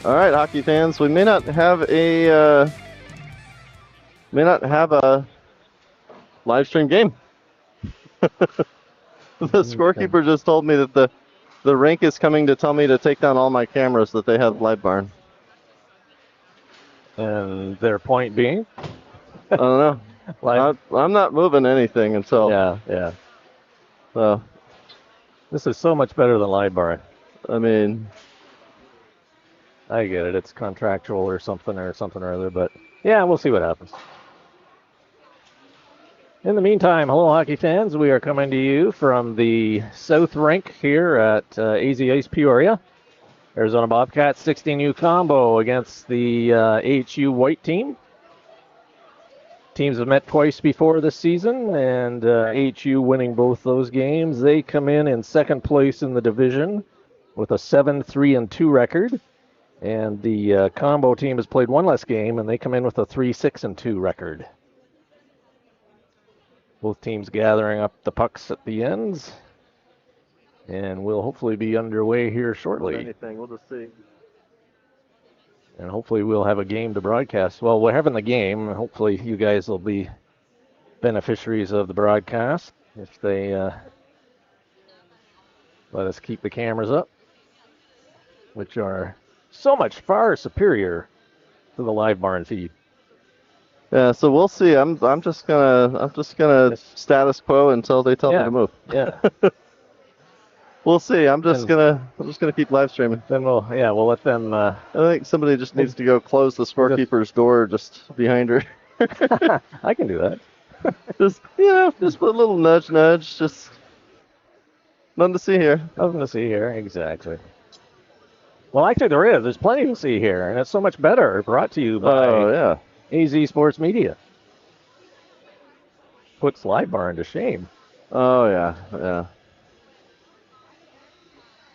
All right, hockey fans, we may not have a live stream game. The scorekeeper just told me that the rink is coming to tell me to take down all my cameras that they have live barn. And their point being? I don't know. I'm not moving anything until. Yeah. So. This is so much better than live barn. I mean. I get it. It's contractual or something or other, but yeah, we'll see what happens. In the meantime, hello, hockey fans. We are coming to you from the South Rink here at AZ Ice Peoria. Arizona Bobcats 16U combo against the AHU white team. Teams have met twice before this season, and AHU winning both those games. They come in second place in the division with a 7-3-2 record. And the combo team has played one less game, and they come in with a 3-6-2 record. Both teams gathering up the pucks at the ends. And we'll hopefully be underway here shortly. Anything, we'll just see. And hopefully we'll have a game to broadcast. Well, we're having the game. Hopefully you guys will be beneficiaries of the broadcast if they let us keep the cameras up, which are so much far superior to the live barn feed. Yeah, so we'll see. I'm just gonna status quo until they tell me to move. Yeah. We'll see. I'm just gonna keep live streaming. Then we'll let them. I think somebody just needs to go close the scorekeeper's door just behind her. I can do that. just put a little nudge. Just nothing to see here. Nothing to see here, exactly. Well, actually, there's plenty to see here, and it's so much better. Brought to you by AZ Sports Media. Puts live barn to shame. Oh yeah.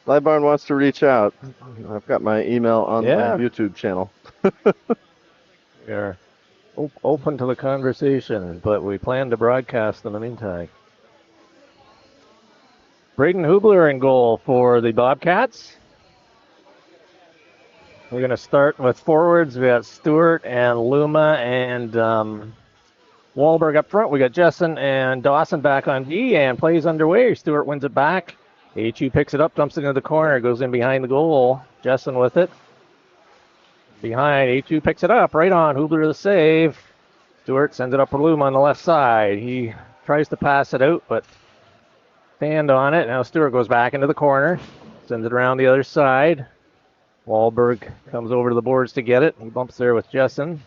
Live barn wants to reach out. I've got my email on my YouTube channel. We're open to the conversation, but we plan to broadcast in the meantime. Braden Hubler in goal for the Bobcats. We're going to start with forwards. We got Stewart and Luma and Wahlberg up front. We got Jessen and Dawson back on D, and plays underway. Stewart wins it back. AHU picks it up, dumps it into the corner, goes in behind the goal. Jessen with it. Behind, AHU picks it up, right on. Hubler the save. Stewart sends it up for Luma on the left side. He tries to pass it out, but stand on it. Now Stewart goes back into the corner, sends it around the other side. Wahlberg comes over to the boards to get it. He bumps there with Jessen.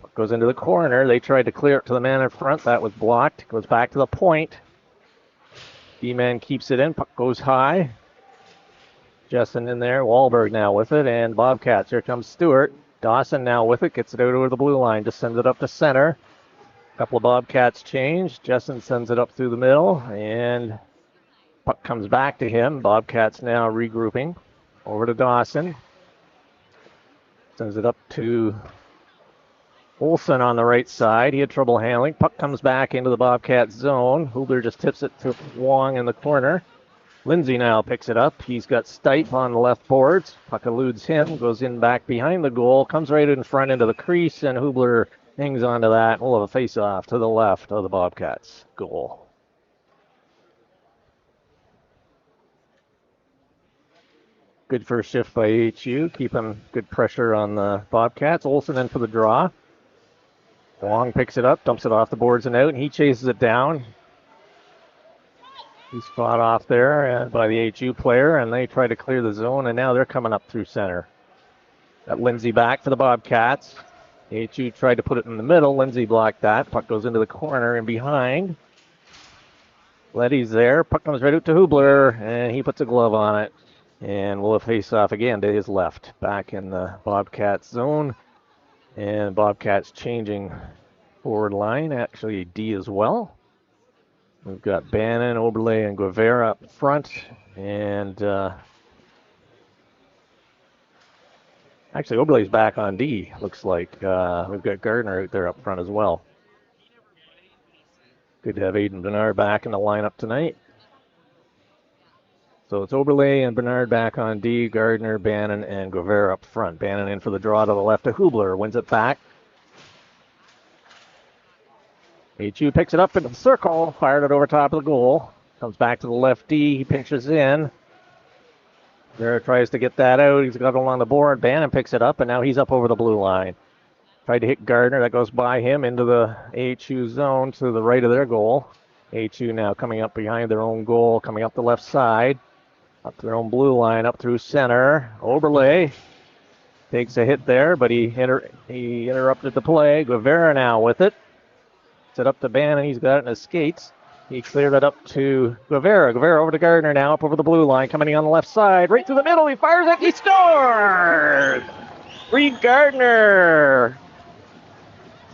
Puck goes into the corner. They tried to clear it to the man in front. That was blocked. Goes back to the point. D-man keeps it in. Puck goes high. Jessen in there. Wahlberg now with it. And Bobcats. Here comes Stewart. Dawson now with it. Gets it out over the blue line. Just sends it up to center. A couple of Bobcats change. Jessen sends it up through the middle. And puck comes back to him. Bobcats now regrouping. Over to Dawson. Sends it up to Olsen on the right side. He had trouble handling. Puck comes back into the Bobcat zone. Hubler just tips it to Wong in the corner. Lindsay now picks it up. He's got Stipe on the left boards. Puck eludes him. Goes in back behind the goal. Comes right in front into the crease, and Hubler hangs onto that. We'll have a face-off to the left of the Bobcats goal. Good first shift by AHU, keeping good pressure on the Bobcats. Olsen in for the draw. Wong picks it up, dumps it off the boards and out, and he chases it down. He's fought off there by the AHU player, and they try to clear the zone, and now they're coming up through center. Got Lindsay back for the Bobcats. AHU tried to put it in the middle. Lindsay blocked that. Puck goes into the corner and behind. Letty's there. Puck comes right out to Hubler, and he puts a glove on it. And we'll have face-off again to his left, back in the Bobcats zone. And Bobcats changing forward line, actually D as well. We've got Bannon, Oberle, and Guevara up front. And actually, Oberle's back on D, looks like. We've got Gardner out there up front as well. Good to have Aiden Bernard back in the lineup tonight. So it's Oberle and Bernard back on D, Gardner, Bannon, and Guevara up front. Bannon in for the draw to the left of Hubler, wins it back. AHU picks it up into the circle, fired it over top of the goal. Comes back to the left D, he pinches in. Guevara tries to get that out, he's got it along the board. Bannon picks it up, and now he's up over the blue line. Tried to hit Gardner, that goes by him into the AHU zone to the right of their goal. AHU now coming up behind their own goal, coming up the left side. Up to their own blue line, up through center. Oberle takes a hit there, but he interrupted the play. Guevara now with it. Set up to Bannon, he's got it in his skates. He cleared it up to Guevara. Guevara over to Gardner now, up over the blue line, coming in on the left side. Right through the middle, he fires it, he scores! Reed Gardner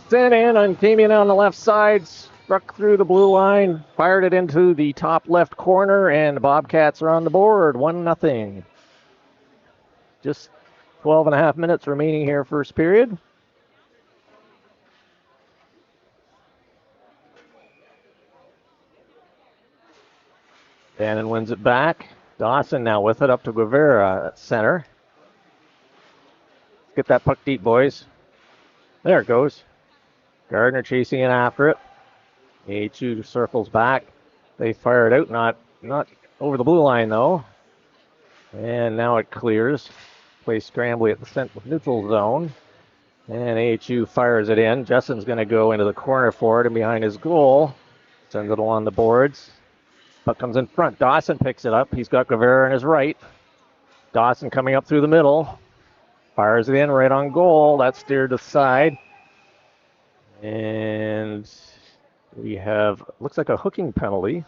sent in and came in on the left side. Struck through the blue line, fired it into the top left corner, and the Bobcats are on the board, 1-0. Just 12 and a half minutes remaining here, first period. Bannon wins it back. Dawson now with it up to Guevara at center. Get that puck deep, boys. There it goes. Gardner chasing in after it. AHU circles back. They fire it out, not over the blue line though. And now it clears. Play scrambly at the central neutral zone. And AHU fires it in. Jessen's going to go into the corner for it and behind his goal. Sends it along the boards. Puck comes in front. Dawson picks it up. He's got Guevara on his right. Dawson coming up through the middle. Fires it in right on goal. That's steered aside. And we have, looks like a hooking penalty.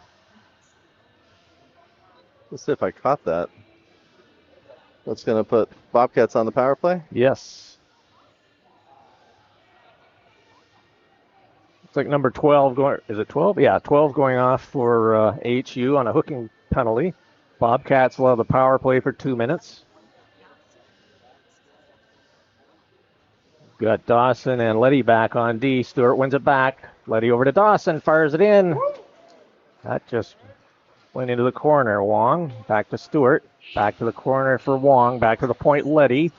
Let's see if I caught that. That's going to put Bobcats on the power play? Yes. Looks like number 12 going, is it 12? Yeah, 12 going off for AHU on a hooking penalty. Bobcats will have the power play for 2 minutes. Got Dawson and Letty back on D. Stewart wins it back. Letty over to Dawson, fires it in. That just went into the corner. Wong back to Stewart. Back to the corner for Wong. Back to the point, Letty.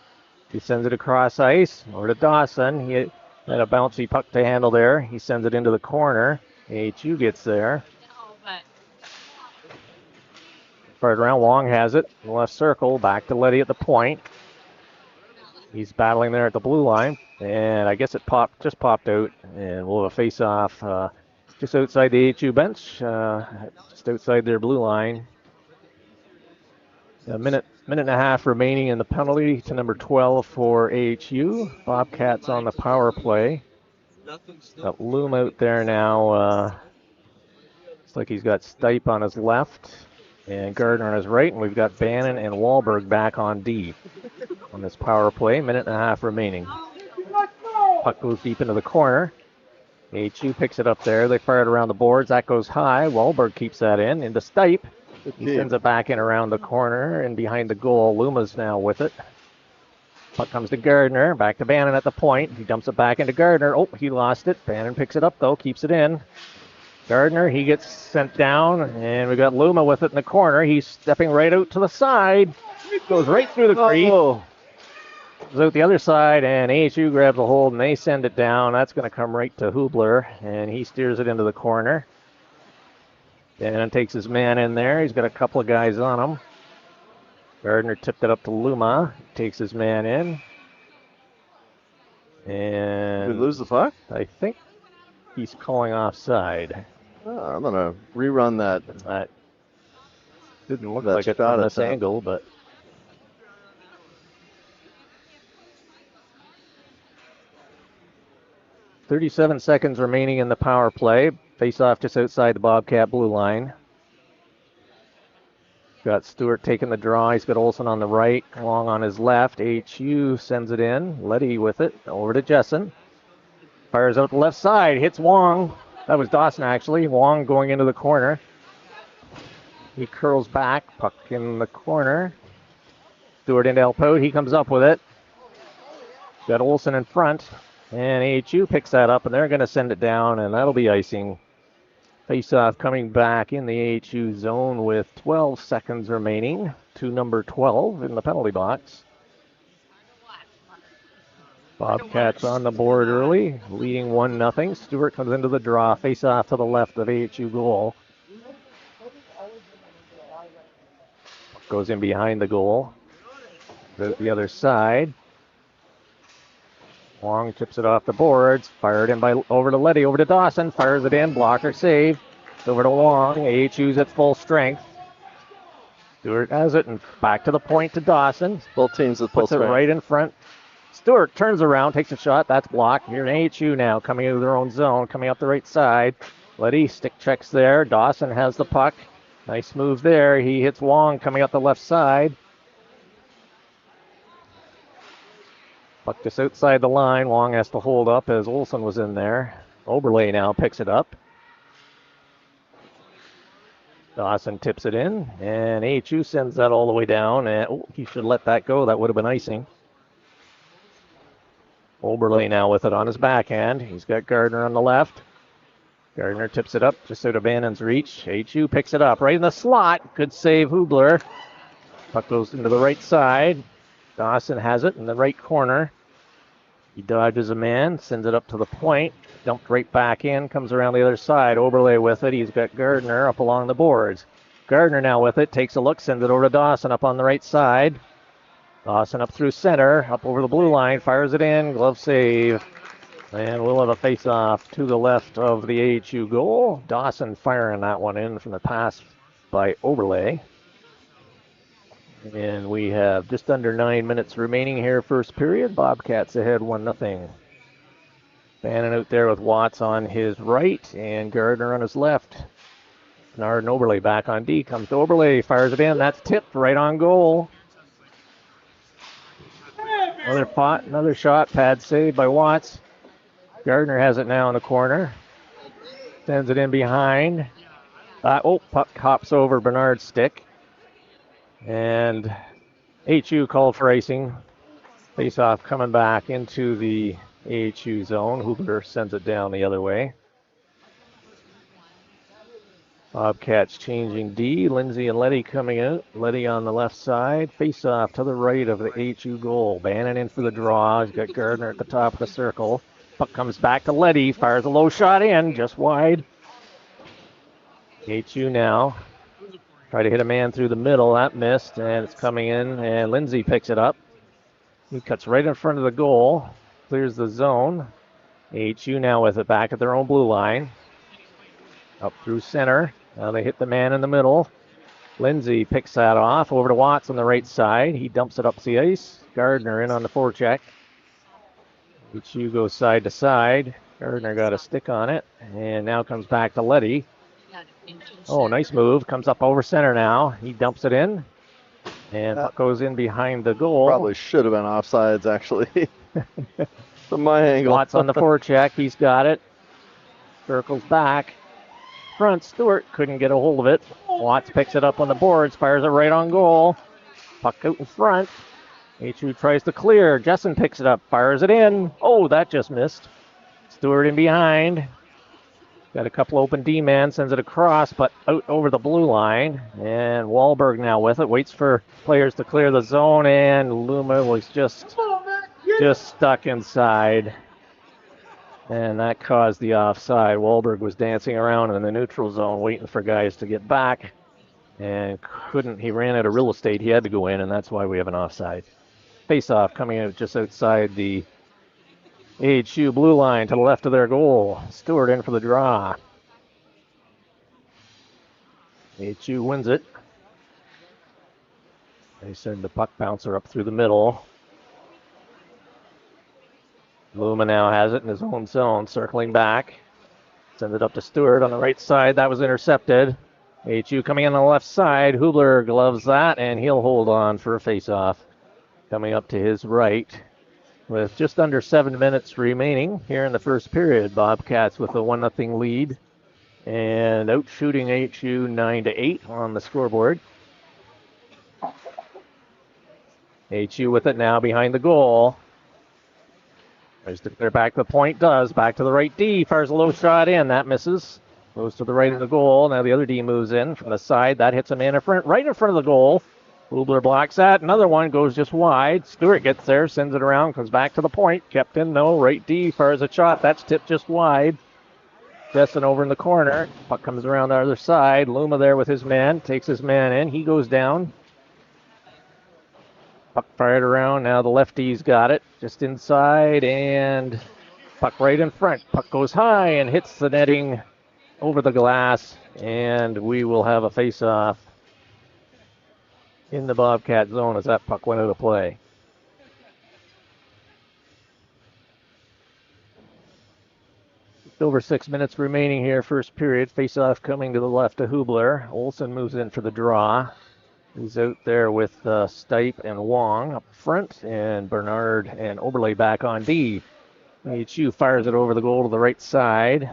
He sends it across ice. Over to Dawson. He had a bouncy puck to handle there. He sends it into the corner. AHU gets there. Fired around. Wong has it. In the left circle. Back to Letty at the point. He's battling there at the blue line. And I guess it just popped out. And we'll have a face-off just outside the AHU bench. Just outside their blue line. A minute and a half remaining in the penalty to number 12 for AHU. Bobcats on the power play. Got Loom out there now. Looks like he's got Stipe on his left and Gardner on his right. And we've got Bannon and Wahlberg back on D on this power play. Minute and a half remaining. Puck goes deep into the corner. AHU picks it up there. They fire it around the boards. That goes high. Wahlberg keeps that in. Into Stipe. He sends it back in around the corner and behind the goal. Luma's now with it. Puck comes to Gardner. Back to Bannon at the point. He dumps it back into Gardner. Oh, he lost it. Bannon picks it up, though. Keeps it in. Gardner, he gets sent down. And we got Luma with it in the corner. He's stepping right out to the side. Goes right through the crease. Goes out the other side. And AHU grabs a hold and they send it down. That's going to come right to Hubler. And he steers it into the corner. Bannon takes his man in there. He's got a couple of guys on him. Gardner tipped it up to Luma. Takes his man in. And did we lose the puck? I think he's calling offside. Oh, I'm going to rerun that. That didn't look like it from this angle, but... .37 seconds remaining in the power play. Face off just outside the Bobcat blue line. Got Stewart taking the draw. He's got Olsen on the right, Long on his left. AHU sends it in. Letty with it. Over to Jessen. Fires out the left side. Hits Wong. That was Dawson, actually. Wong going into the corner. He curls back. Puck in the corner. Stewart into Elpo. He comes up with it. Got Olsen in front. And AHU picks that up, and they're going to send it down, and that'll be icing. Face-off coming back in the AHU zone with 12 seconds remaining to number 12 in the penalty box. Bobcats on the board early, leading 1-0. Stewart comes into the draw, face-off to the left of AHU goal. Goes in behind the goal. Goes the other side. Wong tips it off the boards. Fired in by over to Letty, over to Dawson. Fires it in. Blocker save. Over to Wong. AHU's at full strength. Stewart has it and back to the point to Dawson. Both teams at full strength. Puts it right in front. Stewart turns around, takes a shot. That's blocked. Here in AHU now, coming into their own zone, coming up the right side. Letty stick checks there. Dawson has the puck. Nice move there. He hits Wong coming up the left side. Puck just outside the line. Wong has to hold up as Olsen was in there. Oberle now picks it up. Dawson tips it in, and AHU sends that all the way down. And he should let that go. That would have been icing. Oberle now with it on his backhand. He's got Gardner on the left. Gardner tips it up just out of Bannon's reach. AHU picks it up right in the slot. Good save, Hubler. Puck goes into the right side. Dawson has it in the right corner. He dodges a man, sends it up to the point. Dumped right back in, comes around the other side. Oberle with it. He's got Gardner up along the boards. Gardner now with it, takes a look, sends it over to Dawson up on the right side. Dawson up through center, up over the blue line, fires it in, glove save. And we'll have a face-off to the left of the AHU goal. Dawson firing that one in from the pass by Oberle. And we have just under 9 minutes remaining here, first period. Bobcats ahead 1-0. Bannon out there with Watts on his right and Gardner on his left. Bernard and Oberle back on D. Comes to Oberle, fires it in. That's tipped right on goal. Another shot, pad save by Watts. Gardner has it now in the corner. Sends it in behind. Puck hops over Bernard's stick. And AHU called for icing. Face-off coming back into the AHU zone. Hubler sends it down the other way. Bobcats changing D. Lindsay and Letty coming out. Letty on the left side. Face-off to the right of the AHU goal. Bannon in for the draw. He's got Gardner at the top of the circle. Puck comes back to Letty. Fires a low shot in. Just wide. AHU now. Try to hit a man through the middle. That missed. And it's coming in. And Lindsay picks it up. He cuts right in front of the goal. Clears the zone. AHU now with it back at their own blue line. Up through center. Now they hit the man in the middle. Lindsay picks that off. Over to Watts on the right side. He dumps it up the ice. Gardner in on the forecheck. AHU goes side to side. Gardner got a stick on it. And now comes back to Letty. Oh, nice move. Comes up over center now. He dumps it in. And puck goes in behind the goal. Probably should have been offsides, actually. From my angle. Watts on the forecheck. He's got it. Circles back. Front, Stewart couldn't get a hold of it. Watts picks it up on the boards, fires it right on goal. Puck out in front. AHU tries to clear. Jessen picks it up, fires it in. Oh, that just missed. Stewart in behind. Got a couple open D-man, sends it across, but out over the blue line. And Wahlberg now with it, waits for players to clear the zone, and Luma was just stuck inside. And that caused the offside. Wahlberg was dancing around in the neutral zone, waiting for guys to get back. And he ran out of real estate. He had to go in, and that's why we have an offside. Face-off coming out just outside the AHU blue line to the left of their goal. Stewart in for the draw. AHU wins it. They send the puck bouncer up through the middle. Luma now has it in his own zone, circling back. Sends it up to Stewart on the right side. That was intercepted. AHU coming in on the left side. Hubler gloves that, and he'll hold on for a face-off. Coming up to his right with just under 7 minutes remaining here in the first period. Bobcats with a 1-0 lead and out shooting AHU 9-8 on the scoreboard. AHU with it now behind the goal. Tries to clear back the point, does. Back to the right D. Fires a low shot in. That misses. Goes to the right of the goal. Now the other D moves in from the side. That hits a man in front, right in front of the goal. Hubler blocks that. Another one goes just wide. Stewart gets there, sends it around, comes back to the point. Kept in, though. Right D fires a shot. That's tipped just wide. Jessen over in the corner. Puck comes around the other side. Luma there with his man. Takes his man in. He goes down. Puck fired around. Now the lefty's got it. Just inside. And puck right in front. Puck goes high and hits the netting over the glass. And we will have a face-off in the Bobcat zone as that puck went out of play. Just over 6 minutes remaining here, first period. Face-off coming to the left of Hubler. Olsen moves in for the draw. He's out there with Stipe and Wong up front, and Bernard and Oberle back on D. AHU fires it over the goal to the right side.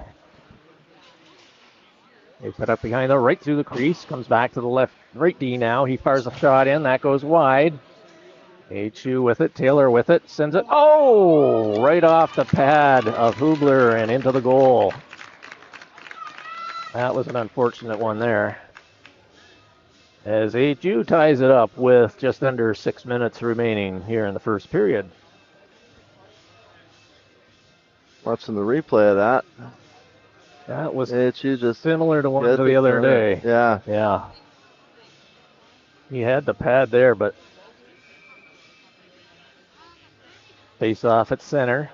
They put up behind there, right through the crease. Comes back to the left, right D now. He fires a shot in. That goes wide. AHU with it. Taylor with it. Sends it. Oh! Right off the pad of Hubler and into the goal. That was an unfortunate one there. As AHU ties it up with just under 6 minutes remaining here in the first period. Watching the replay of that. That was AHU just similar to one of the other day. Yeah. Yeah. He had the pad there, but face off at center.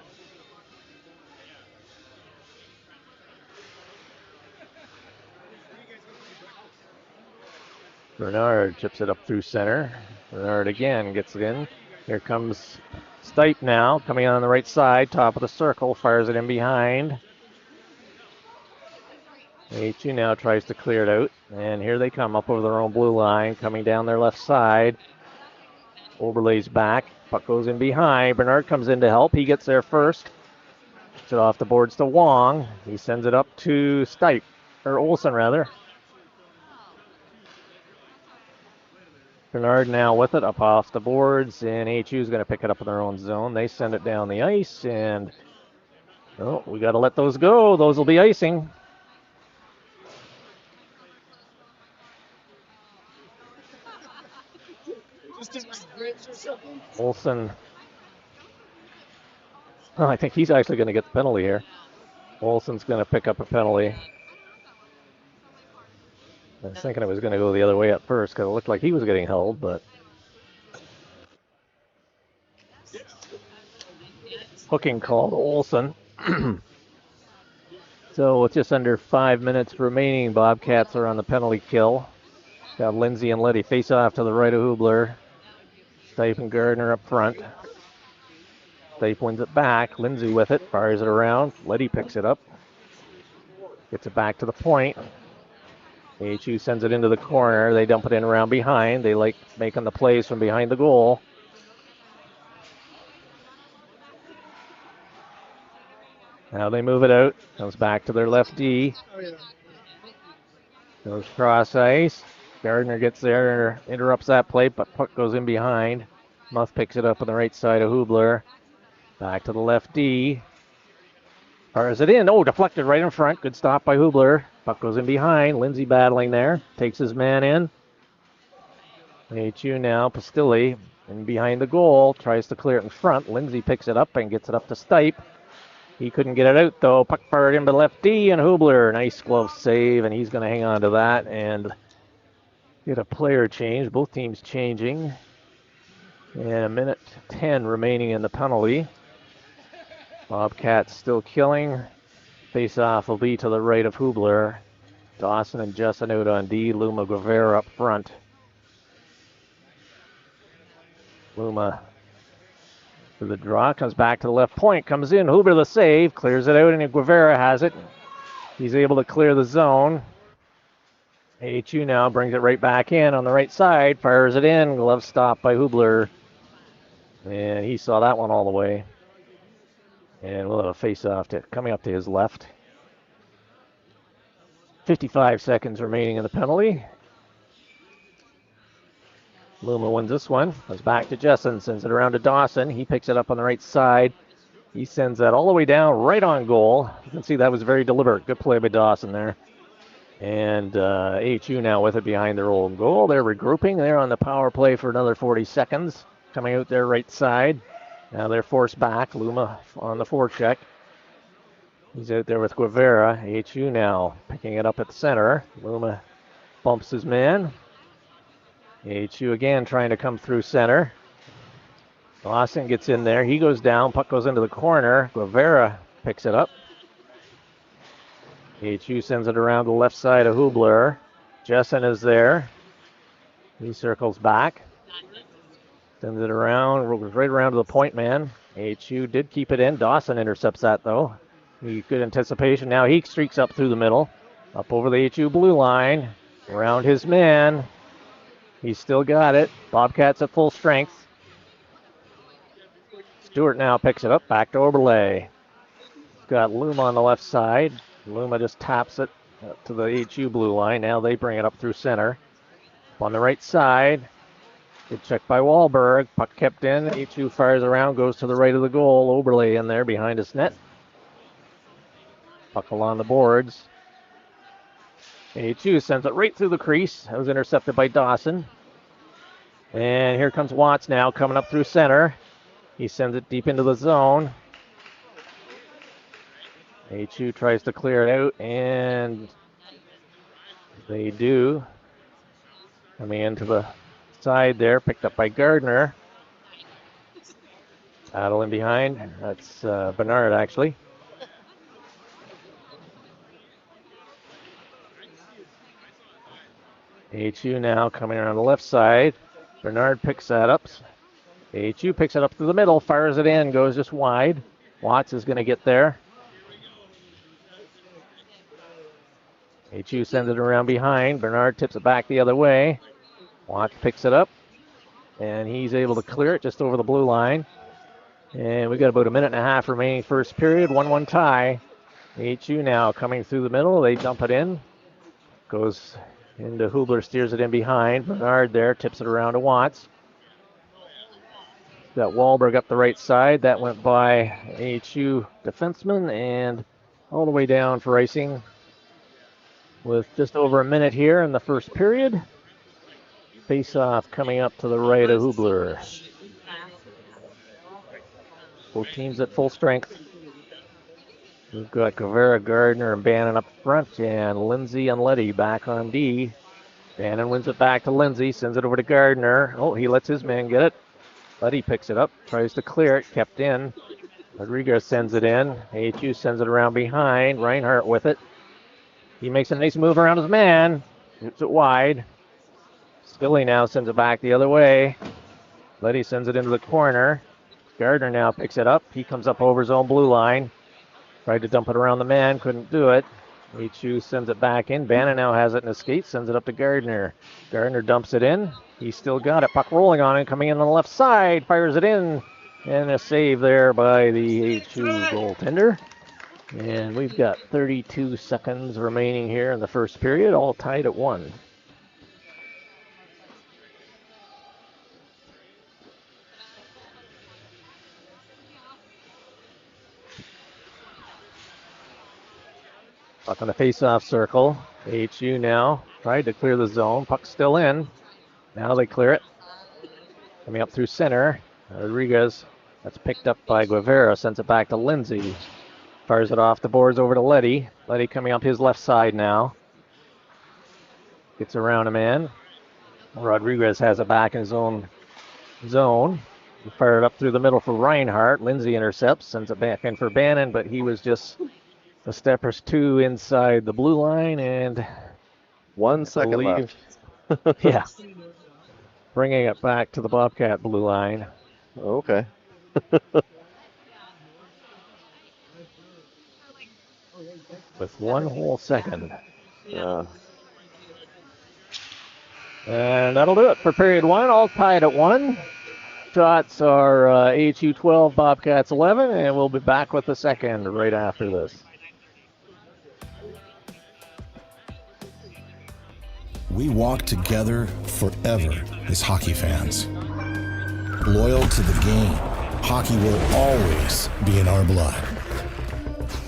Bernard chips it up through center. Bernard again gets it in. Here comes Stipe now, coming on the right side, top of the circle, fires it in behind. AHU now tries to clear it out, and here they come up over their own blue line, coming down their left side. Oberle's back, puck goes in behind. Bernard comes in to help. He gets there first. Gets it off the boards to Wong. He sends it up to Stipe, or Olsen rather. Bernard now with it up off the boards, and AHU is going to pick it up in their own zone. They send it down the ice, and oh, we got to let those go. Those will be icing. Olsen. Oh, I think he's actually going to get the penalty here. Olsen's going to pick up a penalty. I was thinking it was going to go the other way at first because it looked like he was getting held, but hooking call to Olsen. So with just under 5 minutes remaining, Bobcats are on the penalty kill. Got Lindsay and Letty face off to the right of Hubler. Stipe and Gardner up front. Stipe wins it back. Lindsay with it, fires it around. Letty picks it up. Gets it back to the point. AHU sends it into the corner. They dump it in around behind. They like making the plays from behind the goal. Now they move it out. Comes back to their left D. Goes cross ice. Gardner gets there, interrupts that play, but puck goes in behind. Muff picks it up on the right side of Hubler. Back to the left D. Fires it in. Oh, deflected right in front. Good stop by Hubler. Puck goes in behind. Lindsay battling there. Takes his man in. AHU now. Pastilli in behind the goal. Tries to clear it in front. Lindsay picks it up and gets it up to Stipe. He couldn't get it out, though. Puck fired in by left D, and Hubler. Nice glove save, and he's going to hang on to that and get a player change. Both teams changing. And a minute 10 remaining in the penalty. Bobcats still killing. Face-off will be to the right of Hubler. Dawson and Jessen out on D. Luma Guevara up front. Luma for the draw. Comes back to the left point. Comes in. Hubler the save. Clears it out, and Guevara has it. He's able to clear the zone. AHU now brings it right back in on the right side. Fires it in. Glove stop by Hubler. And he saw that one all the way. And we'll have a face-off coming up to his left. 55 seconds remaining in the penalty. Luma wins this one. Goes back to Jessen. Sends it around to Dawson. He picks it up on the right side. He sends that all the way down right on goal. You can see that was very deliberate. Good play by Dawson there. And AHU now with it behind their own goal. They're regrouping. They're on the power play for another 40 seconds. Coming out their right side. Now they're forced back. Luma on the forecheck. He's out there with Guevara. AHU now picking it up at the center. Luma bumps his man. AHU again trying to come through center. Lawson gets in there. He goes down. Puck goes into the corner. Guevara picks it up. AHU sends it around the left side of Hubler. Jessen is there. He circles back. Sends it around. Goes right around to the point man. AHU did keep it in. Dawson intercepts that though. Good anticipation. Now he streaks up through the middle. Up over the AHU blue line. Around his man. He's still got it. Bobcats at full strength. Stewart now picks it up. Back to Oberle. He's got Luma on the left side. Luma just taps it to the AHU blue line. Now they bring it up through center. Up on the right side. Good check by Wahlberg. Puck kept in. AHU fires around. Goes to the right of the goal. Oberle in there behind his net. Puck along the boards. AHU sends it right through the crease. That was intercepted by Dawson. And here comes Watts now coming up through center. He sends it deep into the zone. AHU tries to clear it out, and they do. Coming into the side there, picked up by Gardner. Battling behind. That's Bernard, actually. AHU now coming around the left side. Bernard picks that up. AHU picks it up through the middle, fires it in, goes just wide. Watts is going to get there. AHU sends it around behind. Bernard tips it back the other way. Watts picks it up, and he's able to clear it just over the blue line. And we've got about a minute and a half remaining first period. 1-1 tie. AHU now coming through the middle. They dump it in. Goes into Hubler, steers it in behind. Bernard there, tips it around to Watts. Got Wahlberg up the right side. That went by AHU defenseman and all the way down for icing with just over a minute here in the first period. Face-off coming up to the right of Hubler. Both teams at full strength. We've got Guevara, Gardner, and Bannon up front, and Lindsay and Letty back on D. Bannon wins it back to Lindsay, sends it over to Gardner. Oh, he lets his man get it. Letty picks it up, tries to clear it, kept in. Rodriguez sends it in. AHU sends it around behind. Reinhardt with it. He makes a nice move around his man. Shoots it wide. Spilly now sends it back the other way. Letty sends it into the corner. Gardner now picks it up. He comes up over his own blue line. Tried to dump it around the man, couldn't do it. AHU sends it back in. Bannon now has it in his skate, sends it up to Gardner. Gardner dumps it in. He's still got it. Puck rolling on it, coming in on the left side, fires it in. And a save there by the AHU goaltender. And we've got 32 seconds remaining here in the first period, all tied at 1. Puck on the face-off circle. AHU now tried to clear the zone. Puck still in. Now they clear it. Coming up through center. Rodriguez, that's picked up by Guevara, sends it back to Lindsay. Fires it off the boards over to Letty. Letty coming up his left side now. Gets around a man. Rodriguez has it back in his own zone. He fired up through the middle for Reinhardt. Lindsay intercepts, sends it back in for Bannon, but he was just a step or two inside the blue line, and 1 second left. Yeah. Bringing it back to the Bobcat blue line. Okay. With 1 whole second. Yeah. And that'll do it for period 1, all tied at 1. Shots are AHU 12, Bobcats 11, and we'll be back with the second right after this. We walk together forever as hockey fans. Loyal to the game, hockey will always be in our blood.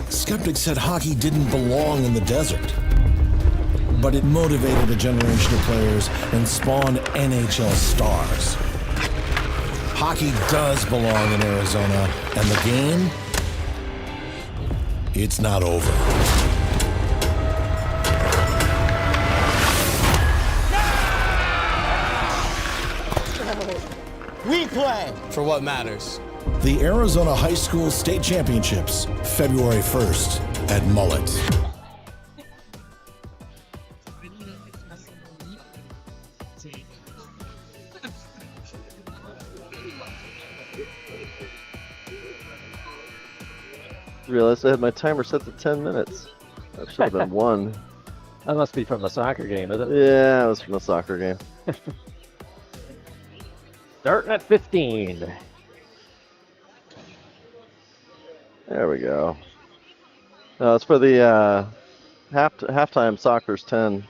Skeptics said hockey didn't belong in the desert. but it motivated a generation of players and spawned NHL stars. Hockey does belong in Arizona, and the game, it's not over. We play for what matters. The Arizona High School State Championships, February 1st at Mullet. Realized I had my timer set to 10 minutes. That should have been 1. That must be from the soccer game, isn't it? Yeah, it was from the soccer game. Starting at 15. There we go. It's for the halftime soccer's 10.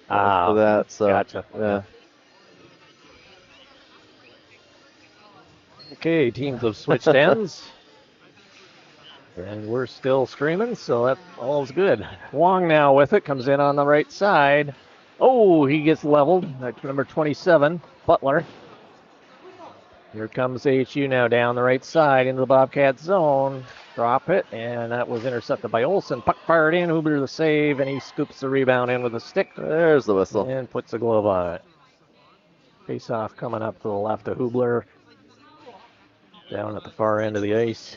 For that, so gotcha. Yeah. Okay, teams have switched ends. And we're still screaming, so that all's good. Wong now with it, comes in on the right side. Oh, he gets leveled. That's number 27, Butler. Here comes AHU now down the right side into the Bobcat zone. Drop it, and that was intercepted by Olsen. Puck fired in, Hubler the save, and he scoops the rebound in with a stick. There's the whistle. And puts a glove on it. Face off coming up to the left of Hubler. Down at the far end of the ice.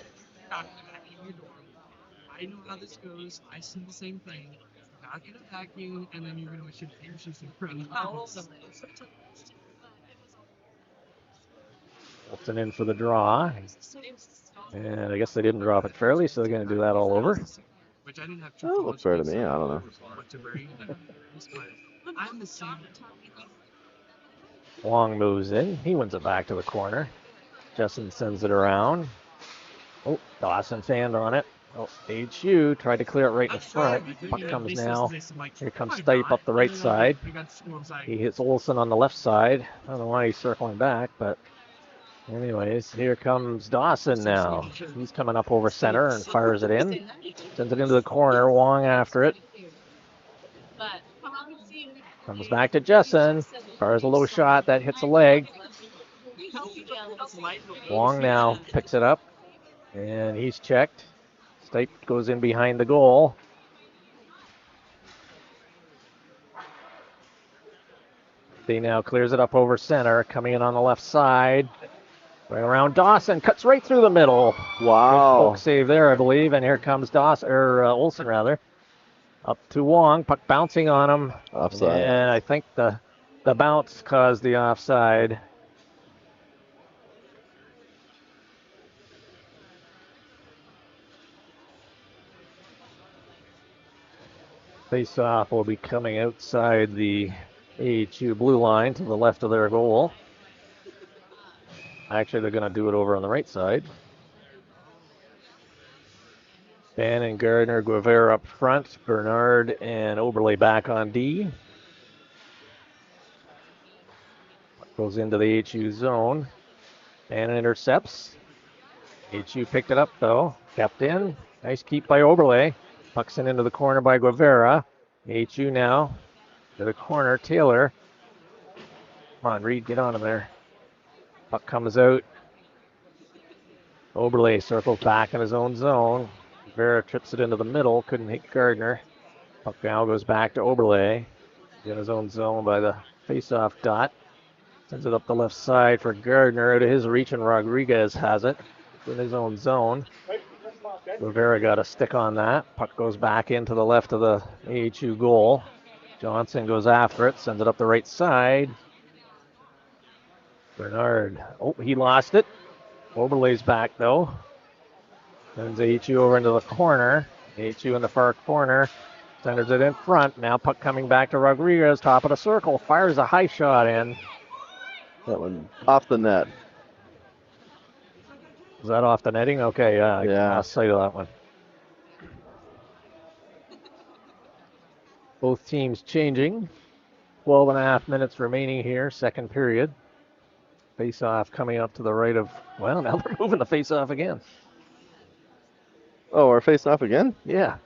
I know how this goes. I see the same thing. Not gonna attack you, and then you're gonna wish your just in front of the house. Olsen in for the draw. And I guess they didn't drop it fairly, so they're going to do that all over. Which I didn't have That looks fair to me. I don't know. I'm the same. Wong moves in. He wins it back to the corner. Justin sends it around. Oh, Dawson fanned on it. Oh, AHU tried to clear it right in front. Puck comes now. Here comes Stipe up the right side. He hits Olsen on the left side. I don't know why he's circling back, but anyways, here comes Dawson now. He's coming up over center and fires it in. Sends it into the corner. Wong after it. Comes back to Jessen. Fires a low shot that hits a leg. Wong now picks it up. And he's checked. Stipe goes in behind the goal. He now clears it up over center. Coming in on the left side. Right around Dawson, cuts right through the middle. Wow. Poke save there, I believe. And here comes Olsen rather. Up to Wong, puck bouncing on him. Offside. And I think the bounce caused the offside. Face-off will be coming outside the AHU blue line to the left of their goal. Actually, they're going to do it over on the right side. Bannon, Gardner, Guevara up front. Bernard and Oberle back on D. Goes into the AHU zone. Bannon intercepts. AHU picked it up, though. Kept in. Nice keep by Oberle. Puck's in into the corner by Guevara. AHU now to the corner. Taylor. Come on, Reed, get on him there. Puck comes out. Oberle circles back in his own zone. Vera trips it into the middle. Couldn't hit Gardner. Puck now goes back to Oberle. In his own zone by the face-off dot. Sends it up the left side for Gardner. Out of his reach, and Rodriguez has it in his own zone. Rivera got a stick on that. Puck goes back into the left of the AHU goal. Johnson goes after it. Sends it up the right side. Bernard. Oh, he lost it. Oberle's back, though. Sends AHU over into the corner. AHU in the far corner. Centers it in front. Now puck coming back to Rodriguez. Top of the circle. Fires a high shot in. That one off the net. Is that off the netting? Okay, yeah. I lost sight of that one. Both teams changing. 12 and a half minutes remaining here, second period. Face-off coming up to the right of, well, now they're moving the face-off again. Oh, we're facing off again? Yeah.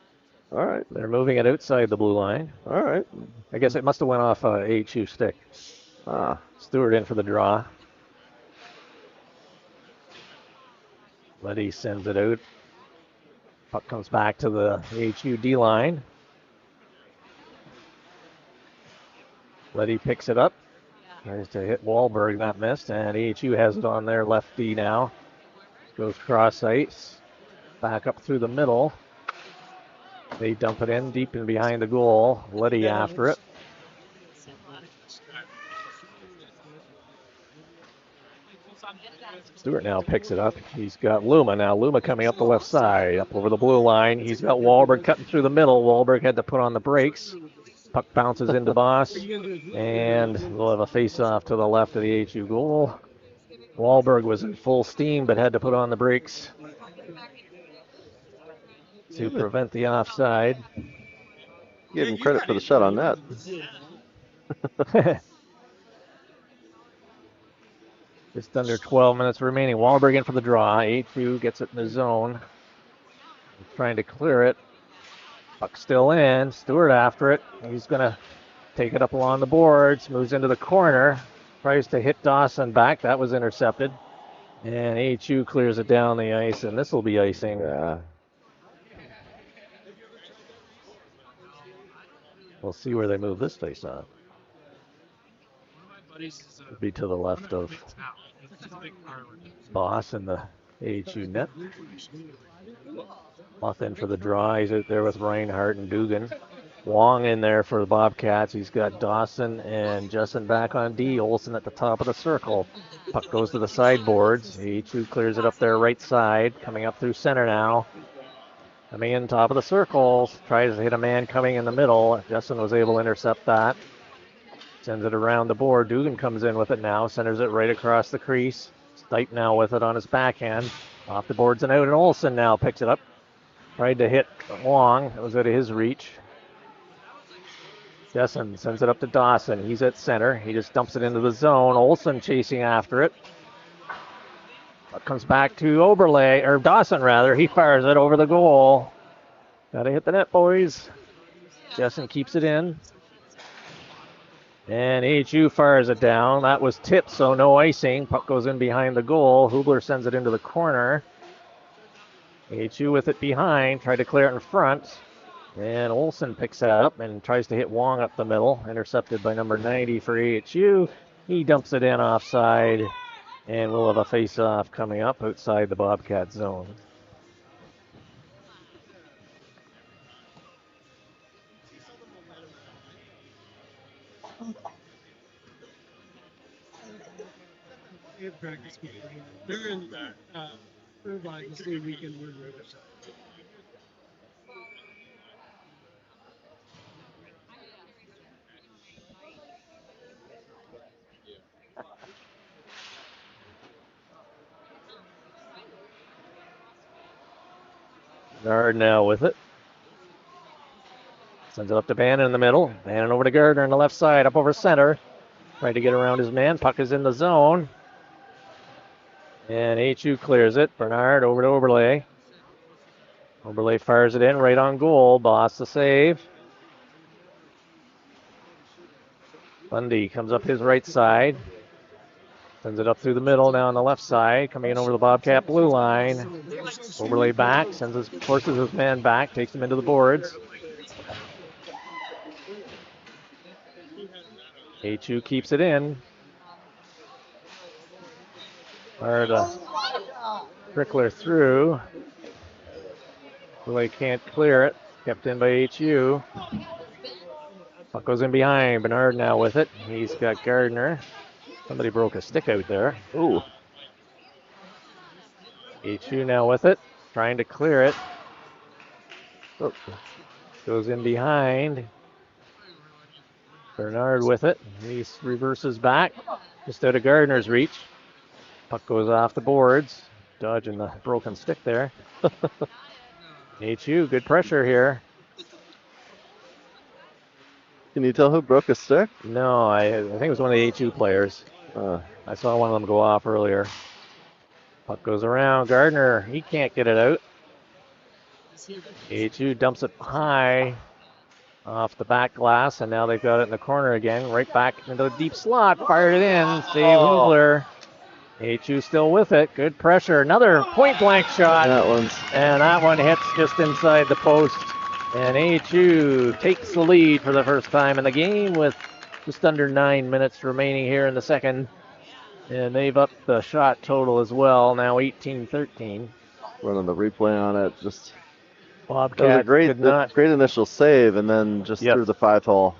All right. They're moving it outside the blue line. All right. I guess it must have went off a AHU stick. Ah. Stewart in for the draw. Letty sends it out. Puck comes back to the AHU D line. Letty picks it up. Tries to hit Wahlberg, that missed, and AHU has it on their left D now. Goes cross ice. Back up through the middle. They dump it in deep and behind the goal. Letty after it. Stewart now picks it up. He's got Luma now. Luma coming up the left side, up over the blue line. He's got Wahlberg cutting through the middle. Wahlberg had to put on the brakes. Puck bounces into Boss, and we'll have a face-off to the left of the AHU goal. Wahlberg was in full steam, but had to put on the brakes to prevent the offside. Give him credit for the shot on that. Just under 12 minutes remaining. Wahlberg in for the draw. AHU gets it in the zone. Trying to clear it. Puck still in. Stewart after it. He's going to take it up along the boards. Moves into the corner. Tries to hit Dawson back. That was intercepted. And AHU clears it down the ice, and this will be icing. Yeah. We'll see where they move this face on. It'll be to the left of Boss in the AHU net. Off in for the draw. He's out there with Reinhardt and Dugan. Wong in there for the Bobcats. He's got Dawson and Justin back on D. Olsen at the top of the circle. Puck goes to the sideboards. AHU clears it up their right side. Coming up through center now. Coming in top of the circle. Tries to hit a man coming in the middle. Justin was able to intercept that. Sends it around the board. Dugan comes in with it now. Centers it right across the crease. Stipe now with it on his backhand. Off the boards and out. And Olsen now picks it up. Tried to hit Wong. It was out of his reach. Jessen sends it up to Dawson. He's at center. He just dumps it into the zone. Olsen chasing after it. It comes back to Oberle, or Dawson rather. He fires it over the goal. Gotta hit the net, boys. Jessen keeps it in. And AHU fires it down. That was tipped, so no icing. Puck goes in behind the goal. Hubler sends it into the corner. AHU with it behind. Tried to clear it in front. And Olsen picks that up and tries to hit Wong up the middle. Intercepted by number 90 for AHU. He dumps it in offside. And we'll have a face-off coming up outside the Bobcat zone. They're in Irvine this weekend. Gardner now with it. Sends it up to Bannon in the middle. Bannon over to Gardner on the left side, up over center. Trying to get around his man. Puck is in the zone. And AHU clears it. Bernard over to Oberle. Oberle fires it in right on goal. Boss the save. Bundy comes up his right side. Sends it up through the middle, now on the left side. Coming in over the Bobcat blue line. Oberle back. Forces his man back. Takes him into the boards. AHU keeps it in. Hard trickler through. Oberle can't clear it. Kept in by AHU. Puck goes in behind. Bernard now with it. He's got Gardner. Somebody broke a stick out there. Ooh. AHU now with it. Trying to clear it. Oh. Goes in behind. Bernard with it. He reverses back. Just out of Gardner's reach. Puck goes off the boards. Dodging the broken stick there. AHU, good pressure here. Can you tell who broke a stick? No, I think it was one of the AHU players. I saw one of them go off earlier. Puck goes around. Gardner, he can't get it out. AHU dumps it high off the back glass, and now they've got it in the corner again. Right back into the deep slot. Fired it in. Save Hubler. AHU still with it. Good pressure. Another point blank shot. And that one hits just inside the post. And AHU takes the lead for the first time in the game with just under 9 minutes remaining here in the second. And they've upped the shot total as well, now 18-13. Running the replay on it. Just Bobcats great initial save, and then just through the 5-hole.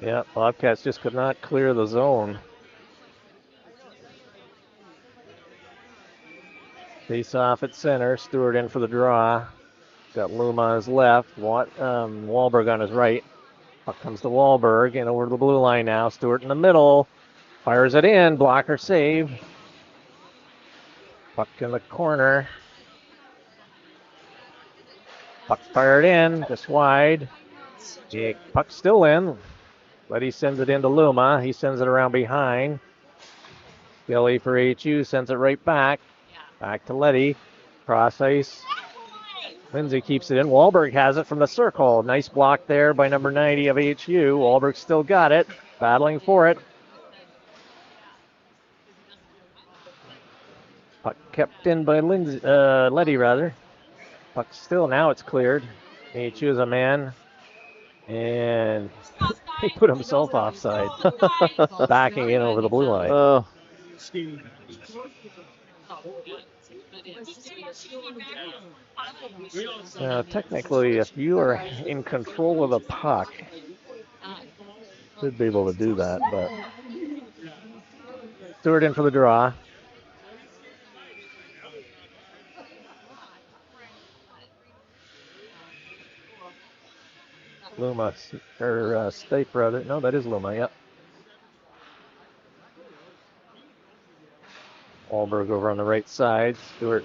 Yeah, Bobcats just could not clear the zone. Face off at center. Stewart in for the draw. Got Luma on his left. Wahlberg on his right. Up comes to Wahlberg and over to the blue line now. Stewart in the middle. Fires it in. Blocker save. Puck in the corner. Puck fired in. Just wide. Puck still in. Letty sends it into Luma. He sends it around behind. Billy for AHU sends it right back. Back to Letty. Cross ice. Lindsay keeps it in. Wahlberg has it from the circle. Nice block there by number 90 of AHU. Wahlberg still got it. Battling for it. Puck kept in by Letty, rather. Puck still, now it's cleared. AHU is a man. And he put himself offside. Backing in over the blue line. Oh. Now, technically, if you are in control of the puck, should be able to do that, but Stewart in for the draw. Luma, or State, brother. No, that is Luma, yep. Wahlberg over on the right side. Stewart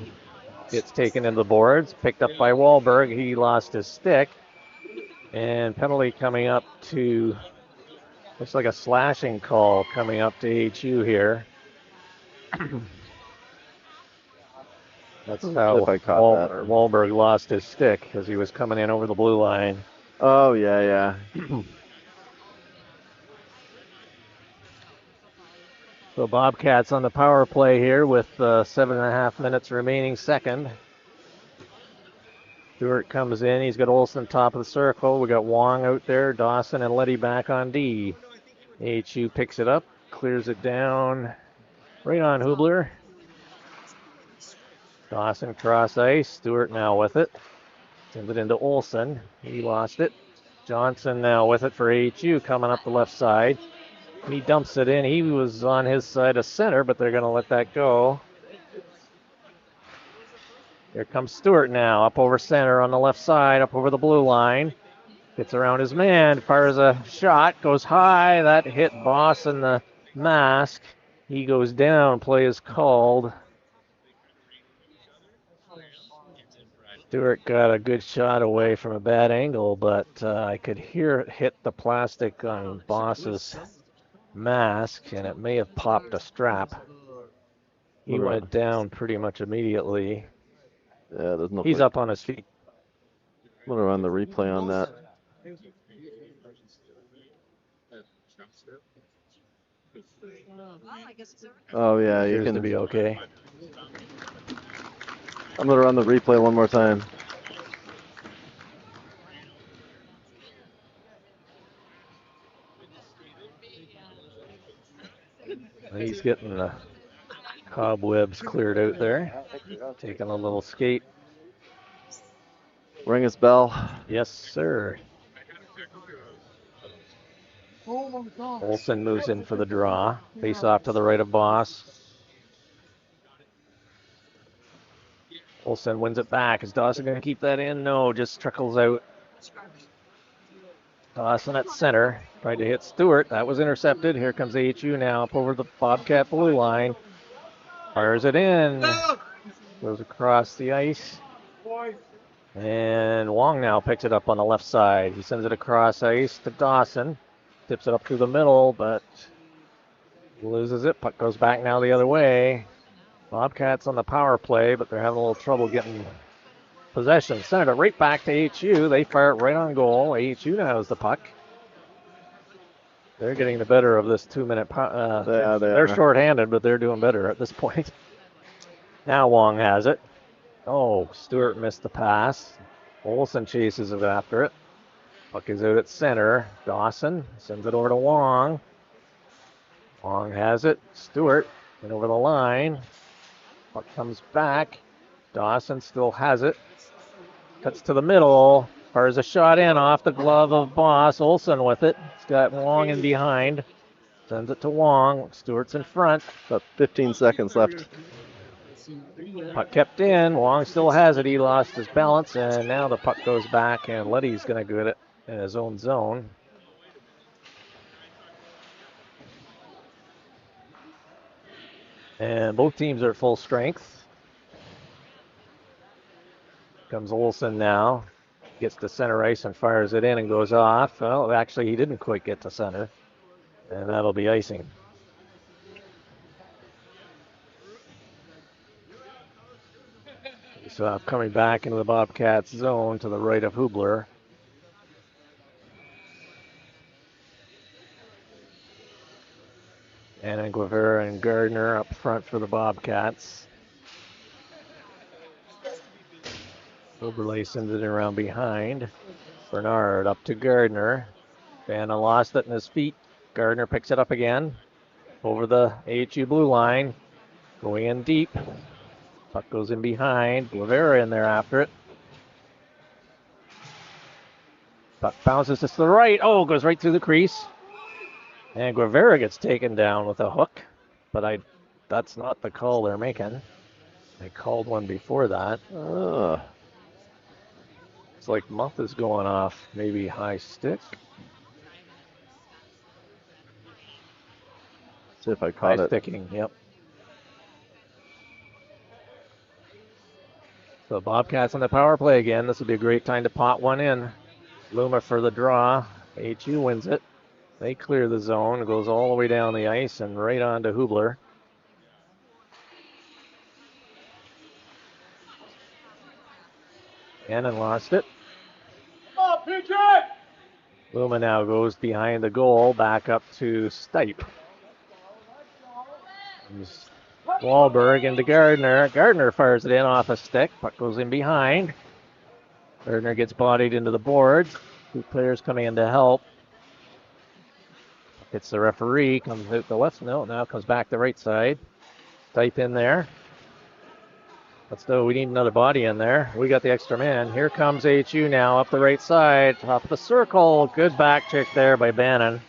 gets taken into the boards. Picked up by Wahlberg. He lost his stick. And penalty coming up to, looks like a slashing call coming up to AHU here. That's how Wahlberg lost his stick because he was coming in over the blue line. Oh, yeah. So Bobcats on the power play here with 7.5 minutes remaining second. Stewart comes in. He's got Olsen top of the circle. We got Wong out there. Dawson and Letty back on D. AHU picks it up, clears it down right on Hubler. Dawson cross ice. Stewart now with it. Sends it into Olsen. He lost it. Johnson now with it for AHU coming up the left side. He dumps it in. He was on his side of center, but they're going to let that go. Here comes Stewart now, up over center on the left side, up over the blue line. Gets around his man, fires a shot, goes high. That hit Boss in the mask. He goes down, play is called. Stewart got a good shot away from a bad angle, but I could hear it hit the plastic on Boss's mask, and it may have popped a strap. He went down pretty much immediately. Yeah, there's no. He's up on his feet. I'm gonna run the replay on that. Oh yeah, you can be okay. I'm gonna run the replay one more time. He's getting the cobwebs cleared out there. Taking a little skate. Ring his bell. Yes, sir. Olsen moves in for the draw. Face off to the right of Boss. Olsen wins it back. Is Dawson going to keep that in? No, just trickles out. Dawson at center. Tried to hit Stewart. That was intercepted. Here comes AHU now up over the Bobcat blue line. Fires it in. Goes across the ice. And Wong now picks it up on the left side. He sends it across ice to Dawson. Tips it up through the middle, but loses it. Puck goes back now the other way. Bobcats on the power play, but they're having a little trouble getting possession. Sent it right back to AHU. They fire it right on goal. AHU now has the puck. They're getting the better of this 2-minute. They're shorthanded, but they're doing better at this point. Now Wong has it. Oh, Stewart missed the pass. Olsen chases it after it. Puck is out at center. Dawson sends it over to Wong. Wong has it. Stewart went over the line. Puck comes back. Dawson still has it. Cuts to the middle. Fires a shot in off the glove of Boss. Olsen with it. He's got Wong in behind. Sends it to Wong. Stewart's in front. About 15 seconds left. Puck kept in. Wong still has it. He lost his balance, and now the puck goes back, and Letty's going to get it in his own zone. And both teams are full strength. Comes Olsen now. Gets to center ice and fires it in and goes off. Well, actually, he didn't quite get to center. And that'll be icing. So coming back into the Bobcats zone to the right of Hubler. And Guevara and Gardner up front for the Bobcats. Oberle sends it around behind. Bernard up to Gardner. Vanna lost it in his feet. Gardner picks it up again. Over the AHU blue line. Going in deep. Puck goes in behind. Guevara in there after it. Puck bounces to the right. Oh, goes right through the crease. And Guevara gets taken down with a hook. But that's not the call they're making. They called one before that. It's like muff is going off. Maybe high stick. See if I caught it. High sticking, yep. So Bobcats on the power play again. This would be a great time to pot one in. Luma for the draw. AHU wins it. They clear the zone. It goes all the way down the ice and right on to Hubler. Cannon lost it. Luma now goes behind the goal, back up to Stipe. Wahlberg into Gardner. Gardner fires it in off a stick. Puck goes in behind. Gardner gets bodied into the boards. Two players coming in to help. Hits the referee. Comes out the left. No, now comes back the right side. Stipe in there. Let's go. We need another body in there. We got the extra man. Here comes AHU now up the right side. Top of the circle. Good back check there by Bannon.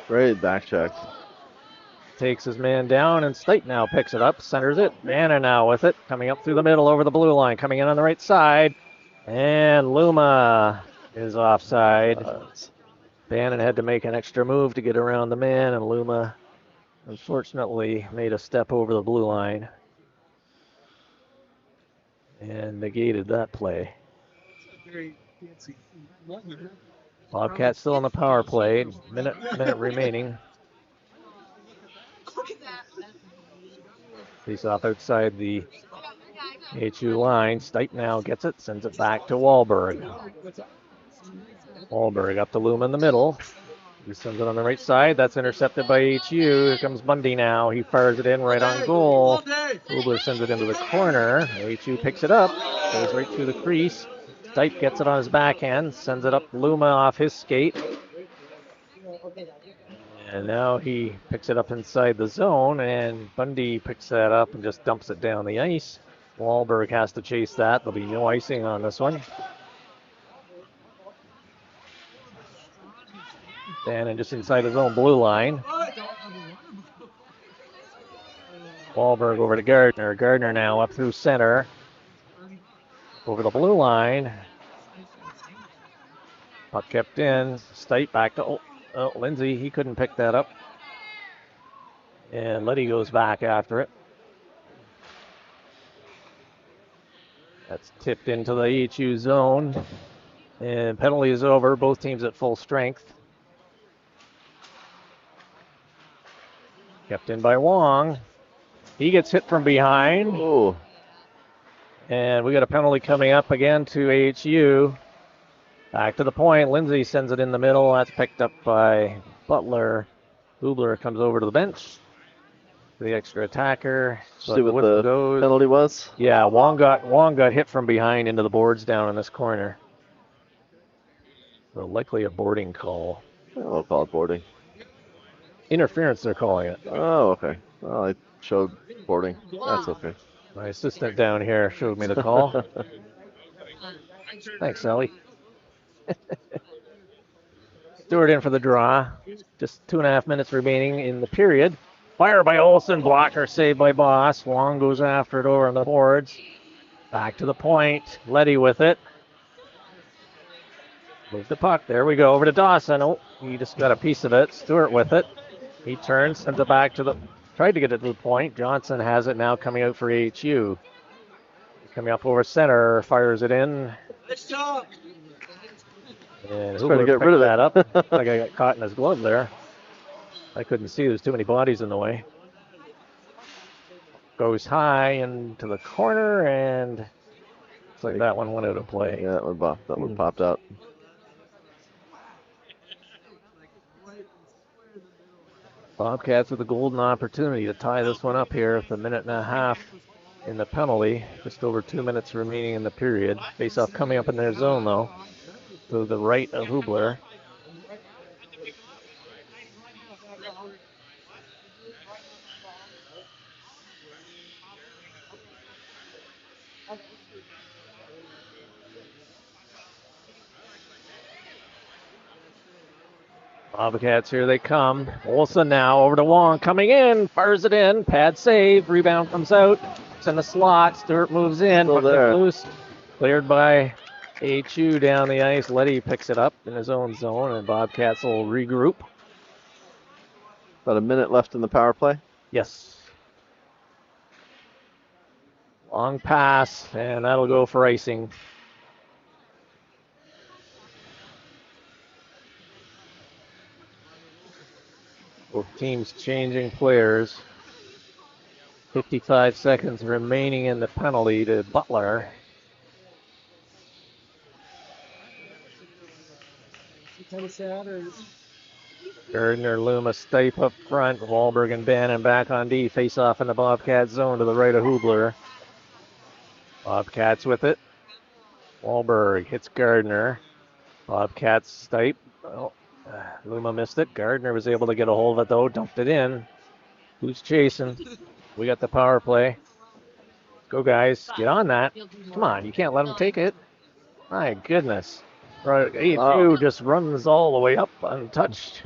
Great back check. Takes his man down, and Stipe now picks it up, centers it. Bannon now with it, coming up through the middle over the blue line, coming in on the right side. And Luma is offside. Bannon had to make an extra move to get around the man, and Luma unfortunately made a step over the blue line and negated that play. Bobcats still on the power play. Minute remaining. Face off outside the AHU line. Stipe now gets it, sends it back to Wahlberg. Wahlberg up to Luma in the middle. He sends it on the right side. That's intercepted by AHU. Here comes Bundy now. He fires it in right on goal. Hubler sends it into the corner. AHU picks it up. Goes right through the crease. Stipe gets it on his backhand. Sends it up Luma off his skate. And now he picks it up inside the zone, and Bundy picks that up and just dumps it down the ice. Wahlberg has to chase that. There'll be no icing on this one. Bannon just inside his own blue line. Wahlberg over to Gardner. Gardner now up through center. Over the blue line. Puck kept in. Stipe back to Lindsay. He couldn't pick that up. And Letty goes back after it. That's tipped into the AHU zone. And penalty is over. Both teams at full strength. Kept in by Wong. He gets hit from behind. Oh. And we got a penalty coming up again to AHU. Back to the point. Lindsay sends it in the middle. That's picked up by Butler. Hubler comes over to the bench. The extra attacker. See what the penalty was? Yeah, Wong got hit from behind into the boards down in this corner. So likely a boarding call. We'll call it boarding. Interference, they're calling it. Oh, okay. Well, I showed boarding. That's okay. My assistant down here showed me the call. Thanks, Sally. Stewart in for the draw. Just 2.5 minutes remaining in the period. Fire by Olsen, blocker saved by Boss. Wong goes after it over on the boards. Back to the point. Letty with it. Move the puck. There we go. Over to Dawson. Oh, he just got a piece of it. Stewart with it. He turns, sends it back to the... Tried to get it to the point. Johnson has it now coming out for AHU. Coming up over center. Fires it in. And trying to get rid of that up. Like I got caught in his glove there. I couldn't see. There's too many bodies in the way. Goes high into the corner, and looks like that one went out of play. Yeah, that one popped out. Bobcats with a golden opportunity to tie this one up here with 1.5 minutes in the penalty. Just over 2 minutes remaining in the period. Face-off coming up in their zone, though. To the right of Hubler. Bobcats, here they come. Olsen now over to Wong, coming in, fires it in, pad save, rebound comes out. It's in the slot. Stewart moves in, puts it loose. Cleared by AHU down the ice. Letty picks it up in his own zone, and Bobcats will regroup. About a minute left in the power play. Yes. Long pass, and that'll go for icing. Both teams changing players. 55 seconds remaining in the penalty to Butler. Gardner, Luma, Stipe up front. Wahlberg and Bannon back on D. Face off in the Bobcat zone to the right of Hubler. Bobcats with it. Wahlberg hits Gardner. Bobcats, Stipe. Oh, Luma missed it. Gardner was able to get a hold of it, though. Dumped it in. Who's chasing? We got the power play. Go, guys. Get on that. Come on. You can't let them take it. My goodness. Right, AHU just runs all the way up untouched.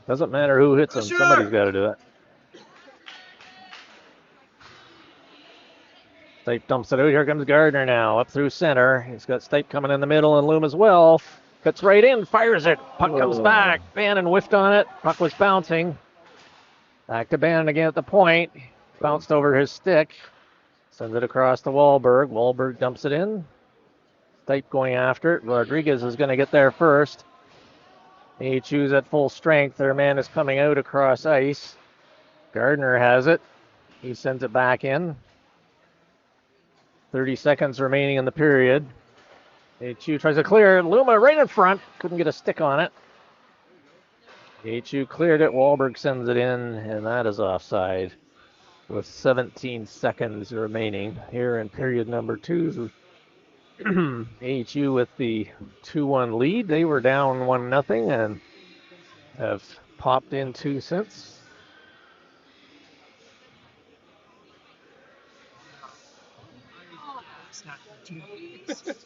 Doesn't matter who hits them. Somebody's got to do it. Stipe dumps it out. Here comes Gardner now. Up through center. He's got Stipe coming in the middle and Loom as well. Cuts right in. Fires it. Puck comes back. Bannon whiffed on it. Puck was bouncing. Back to Bannon again at the point. Bounced over his stick. Sends it across to Wahlberg. Wahlberg dumps it in. Stipe going after it. Rodriguez is going to get there first. AHU's at full strength. Their man is coming out across ice. Gardner has it. He sends it back in. 30 seconds remaining in the period. AHU tries to clear. Luma right in front. Couldn't get a stick on it. AHU cleared it. Wahlberg sends it in, and that is offside. With 17 seconds remaining here in period number 2. AHU with the 2-1 lead. They were down 1-0 and have popped in 2 since.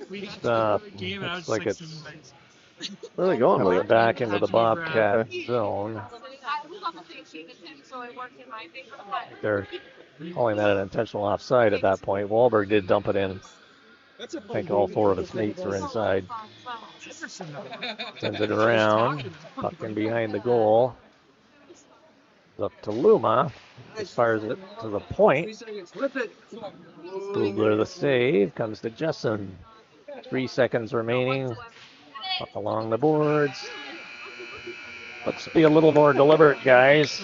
Looks like it's where are they going with it? Back into the Bobcat zone. They're calling that an intentional offside at that point. Wahlberg did dump it in. I think all 4 of his mates are inside. Sends it around. Puck in behind the goal. Up to Luma. He fires it to the point. Hubler the save. Comes to Jessen. 3 seconds remaining. Up along the boards. Let's be a little more deliberate, guys.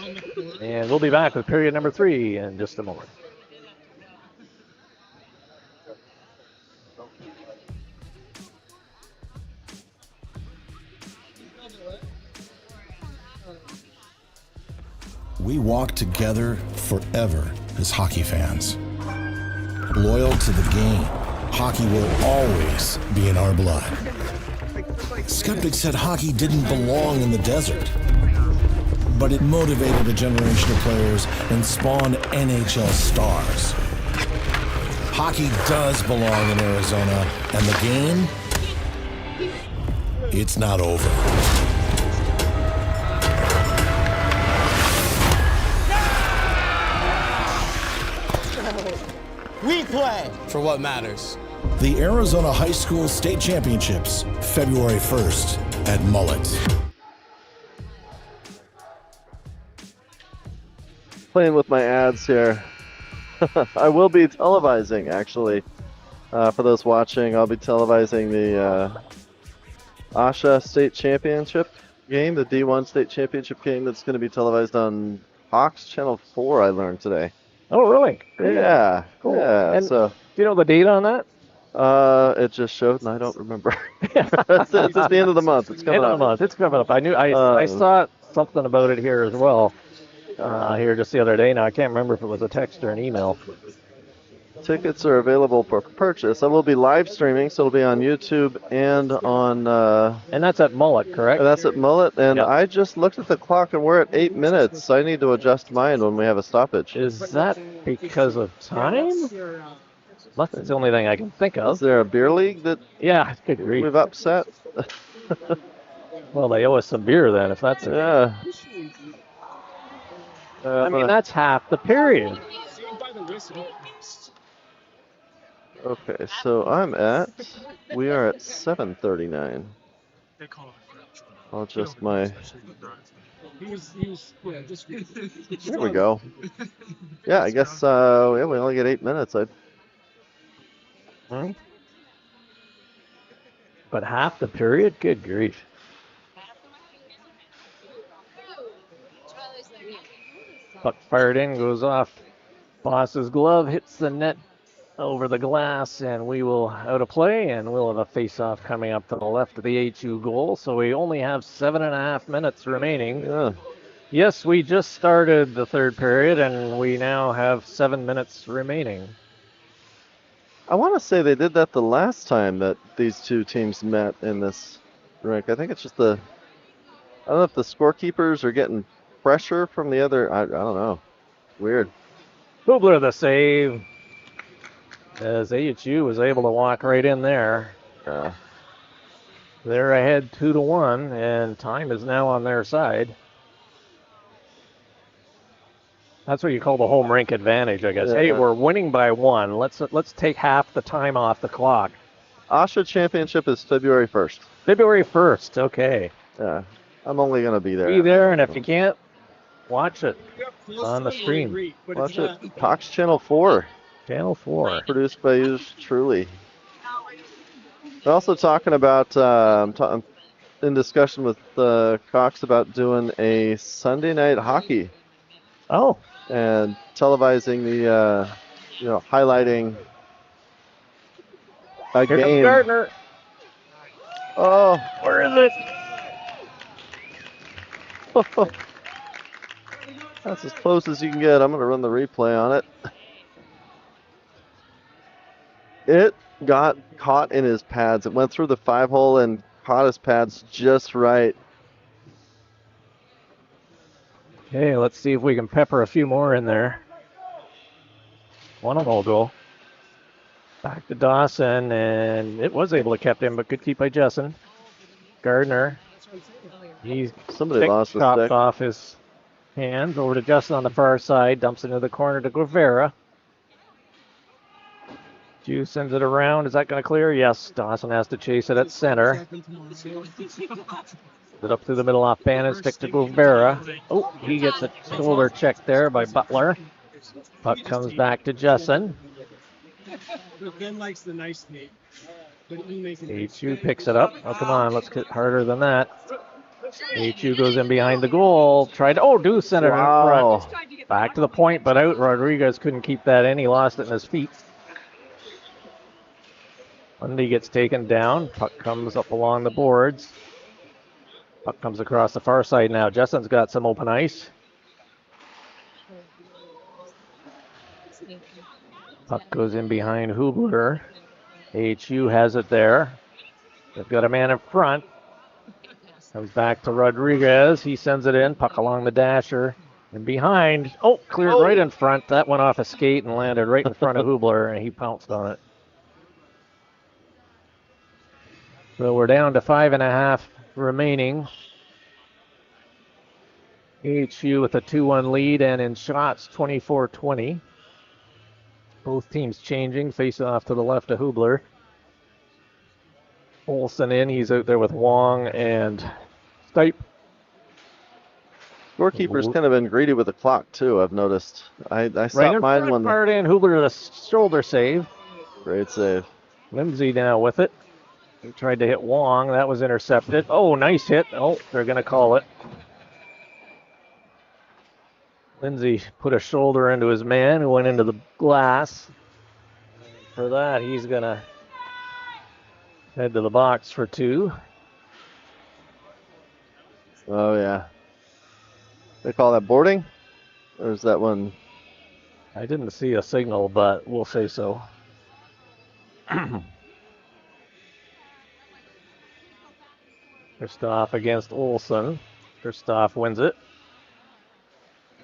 And we'll be back with period number 3 in just a moment. We walk together forever as hockey fans. Loyal to the game, hockey will always be in our blood. Skeptics said hockey didn't belong in the desert, but it motivated a generation of players and spawned NHL stars. Hockey does belong in Arizona, and the game, it's not over. We play for what matters. The Arizona High School State Championships, February 1st at Mullet. Playing with my ads here. I will be televising, actually. For those watching, I'll be televising the AHU State Championship game, the D1 State Championship game that's going to be televised on Hawks Channel 4, I learned today. Oh, really? Yeah. Cool. Yeah. And So do you know the date on that? it just showed, and I don't remember. it's the end of the month. It's coming End of up. the month. It's coming up. I saw something about it here as well. Here just the other day. Now I can't remember if it was a text or an email. Tickets are available for purchase. I will be live streaming, so it'll be on YouTube and on. And that's at Mullet, correct? That's at Mullet, and Yep. I just looked at the clock, and we're at 8 minutes. I need to adjust mine when we have a stoppage. Is that because of time? That's the only thing I can think Is of. there a beer league that Yeah, good grief. we've upset? Well, they owe us some beer then, if that's it. Yeah. I mean, that's half the period. Okay, so we are at 7:39. They call it French. I'll adjust my, There there we go. Yeah, I guess, we only get 8 minutes. But half the period? Good grief. Puck fired in, goes off. Boss's glove hits the net over the glass, and we will out of play, and we'll have a face-off coming up to the left of the AHU goal. So we only have 7.5 minutes remaining. Yeah. Yes, we just started the third period, and we now have 7 minutes remaining. I want to say they did that the last time that these two teams met in this rink. I think it's just I don't know if the scorekeepers are getting pressure from the other. I don't know. Weird. Hubler the save, as AHU was able to walk right in there. They're ahead 2-1, and time is now on their side. That's what you call the home rink advantage, I guess. Yeah. Hey, we're winning by 1. Let's take half the time off the clock. AHU Championship is February 1st. February 1st, okay. Yeah. I'm only going to be there. Be there, and if you can't, watch it on the stream. Watch it. Hawks Channel 4. Channel 4. Produced by yours truly. We're also talking about, in discussion with Cox about doing a Sunday night hockey. Oh. And televising the, highlighting a Here game. comes Gardner. Oh. Where is it? That's as close as you can get. I'm going to run the replay on it. It got caught in his pads. It went through the 5-hole and caught his pads just right. Okay, let's see if we can pepper a few more in there. One of them will go. Back to Dawson, and it was able to kept him, but good keep by Jessen. Gardner. Somebody lost the chopped stick. off his hands. Over to Jessen on the far side. Dumps into the corner to Guevara. Jew sends it around. Is that going to clear? Yes. Dawson has to chase it at center. It up through the middle off Bannon, stick to Guevara. Oh, he gets a shoulder check there by Butler. Puck comes back to Jessen. Ben likes the nice name. AHU picks it up. Oh, come on, let's get harder than that. AHU goes in behind the goal. Tried to, deuce in it in Wow. front. Back to the point, but out. Rodriguez couldn't keep that in. He lost it in his feet. Lundy gets taken down. Puck comes up along the boards. Puck comes across the far side now. Justin's got some open ice. Puck goes in behind Hubler. AHU has it there. They've got a man in front. Comes back to Rodriguez. He sends it in. Puck along the dasher. And behind. Cleared right in front. That went off a skate and landed right in front of Hubler, and he pounced on it. So we're down to 5.5 remaining. AHU with a 2-1 lead, and in shots, 24-20. Both teams changing. Face off to the left of Hubler. Olsen in. He's out there with Wong and Stipe. Scorekeeper's kind of been greedy with the clock, too, I've noticed. I stopped Right in mine front, when... Martin. Hubler the shoulder save. Great save. Lindsay now with it. He tried to hit Wong. That was intercepted. Oh, nice hit. They're going to call it. Lindsay put a shoulder into his man who went into the glass. For that, he's going to head to the box for 2. Oh, yeah. They call that boarding? Or is that one? I didn't see a signal, but we'll say so. Kristoff against Olsen. Kristoff wins it.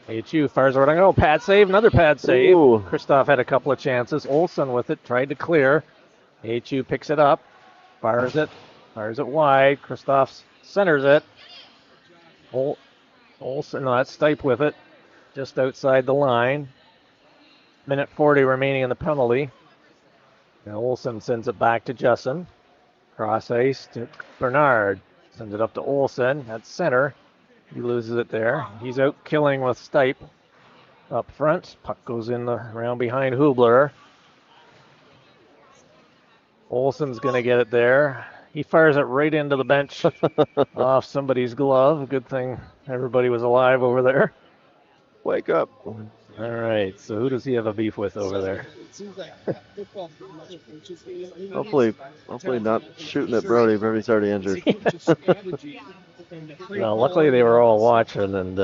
AHU fires it right. Pad save, another pad save. Ooh. Kristoff had a couple of chances. Olsen with it, tried to clear. AHU picks it up, fires it wide. Kristoff centers it. Olsen, no, that's Stipe with it, just outside the line. Minute 40 remaining in the penalty. Now Olsen sends it back to Justin. Cross ice to Bernard. Sends it up to Olsen at center. He loses it there. He's out killing with Stipe up front. Puck goes in the round behind Hubler. Olsen's going to get it there. He fires it right into the bench off somebody's glove. Good thing everybody was alive over there. Wake up. All right, so who does he have a beef with over there? Hopefully not shooting at Brody. Brody's already injured. Well, luckily they were all watching, and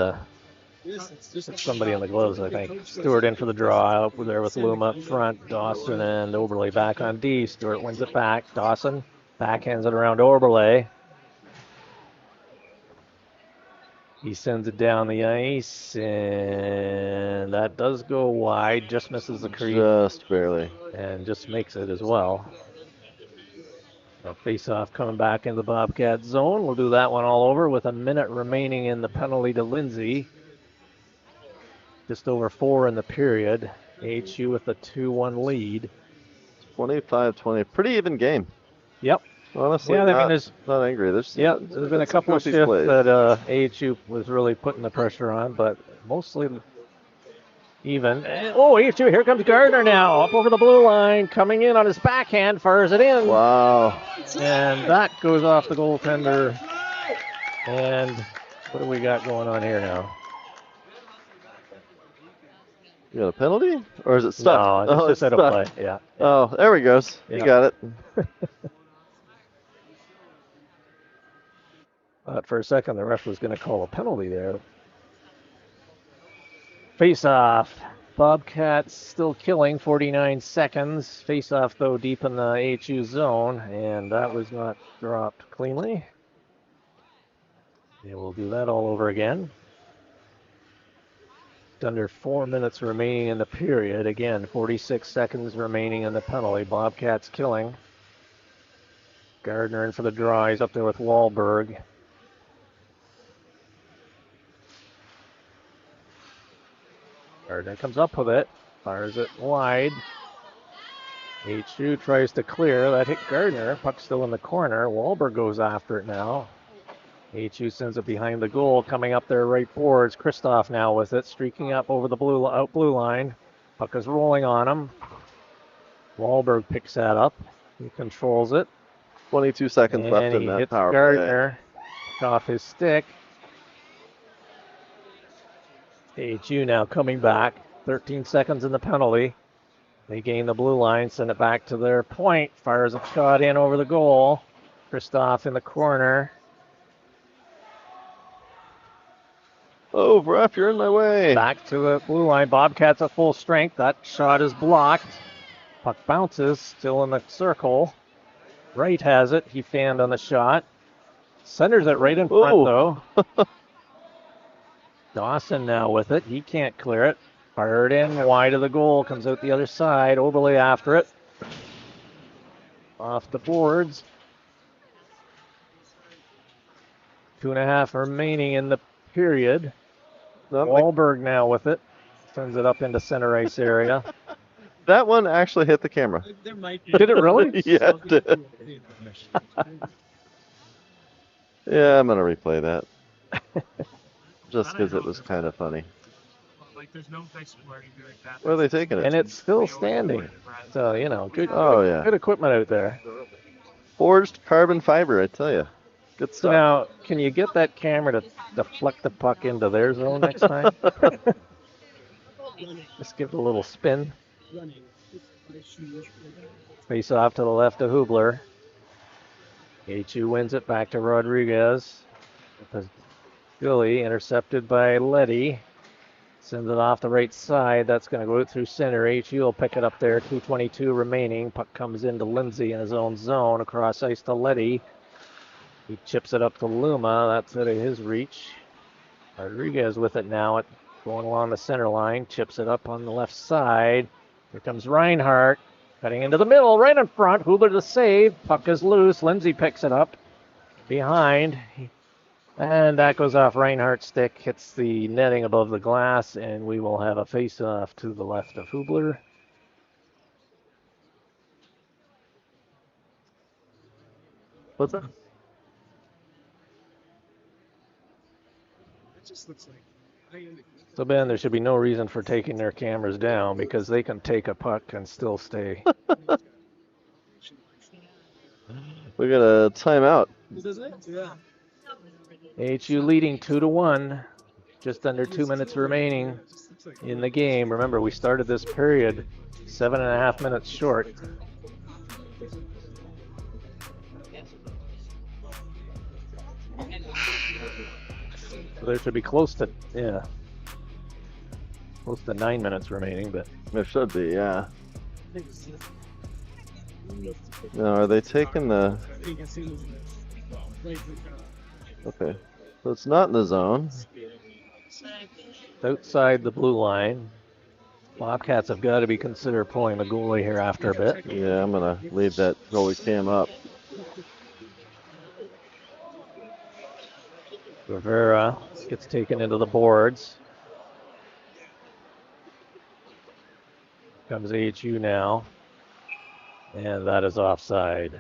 somebody in the gloves, I think. Stewart in for the draw. Up there with Luma up front. Dawson and Oberle back on D. Stewart wins it back. Dawson backhands it around Oberle. He sends it down the ice, and that does go wide. Just misses the crease. Just barely. And just makes it as well. So face-off coming back in the Bobcat zone. We'll do that one all over with a minute remaining in the penalty to Lindsay. Just over 4 in the period. AHU with a 2-1 lead. 25-20. Pretty even game. Yep. Honestly, Yeah, I mean, there's angry. There's been a couple of shifts that AHU was really putting the pressure on, but mostly even. AHU, here comes Gardner now, up over the blue line, coming in on his backhand, fires it in. Wow. And that goes off the goaltender. And what do we got going on here now? You got a penalty? Or is it stuck? No, it's just out of play, yeah. Oh, there he goes. Yeah. You got it. But for a second, the ref was going to call a penalty there. Face-off. Bobcats still killing, 49 seconds. Face-off, though, deep in the AHU zone, and that was not dropped cleanly. Yeah, we'll do that all over again. Under 4 minutes remaining in the period. Again, 46 seconds remaining in the penalty. Bobcats killing. Gardner in for the draw. He's up there with Wahlberg. Gardner comes up with it, fires it wide. AHU tries to clear. That hit Gardner. Puck still in the corner. Wahlberg goes after it now. AHU sends it behind the goal. Coming up there right boards. Kristoff now with it, streaking up over the blue line. Puck is rolling on him. Wahlberg picks that up. He controls it. 22 seconds left in that power play. Gardner. off his stick. AHU now coming back. 13 seconds in the penalty. They gain the blue line, send it back to their point. Fires a shot in over the goal. Christoph in the corner. Oh, ref, you're in my way. Back to the blue line. Bobcats at full strength. That shot is blocked. Puck bounces, still in the circle. Wright has it. He fanned on the shot. Centers it right in front, though. Dawson now with it. He can't clear it. Fired in wide of the goal. Comes out the other side. Oberle after it. Off the boards. 2.5 remaining in the period. Wahlberg now with it. Sends it up into center ice area. That one actually hit the camera. Did it really? Yeah, it did. Yeah, I'm going to replay that. Just because it was kind of funny. Where are they taking it? And it's still standing. So, you know, good, good equipment out there. Forged carbon fiber, I tell you. Good stuff. So now, can you get that camera to deflect the puck into their zone next time? Just give it a little spin. Face off to the left of Hubler. AHU wins it back to Rodriguez. Billy intercepted by Letty. Sends it off the right side. That's going to go out through center. AHU will pick it up there. 2:22 remaining. Puck comes into Lindsay in his own zone. Across ice to Letty. He chips it up to Luma. That's out of his reach. Rodriguez with it now. Going along the center line. Chips it up on the left side. Here comes Reinhardt. Cutting into the middle. Right in front. Hubler to save. Puck is loose. Lindsay picks it up. Behind. And that goes off Reinhardt's stick. Hits the netting above the glass. And we will have a face-off to the left of Hubler. What's that? Just looks like. So, Ben, there should be no reason for taking their cameras down because they can take a puck and still stay. We got a timeout. Yeah. AHU leading 2-1. Just under 2 minutes remaining in the game. Remember, we started this period 7.5 minutes short. So there should be close to 9 minutes remaining, but There should be, yeah. Now, are they taking the... Okay. So it's not in the zone. it's outside the blue line. Bobcats have got to be consider pulling the goalie here after a bit. Yeah, I'm going to leave that goalie cam up. Rivera gets taken into the boards. Comes AHU now. And that is offside.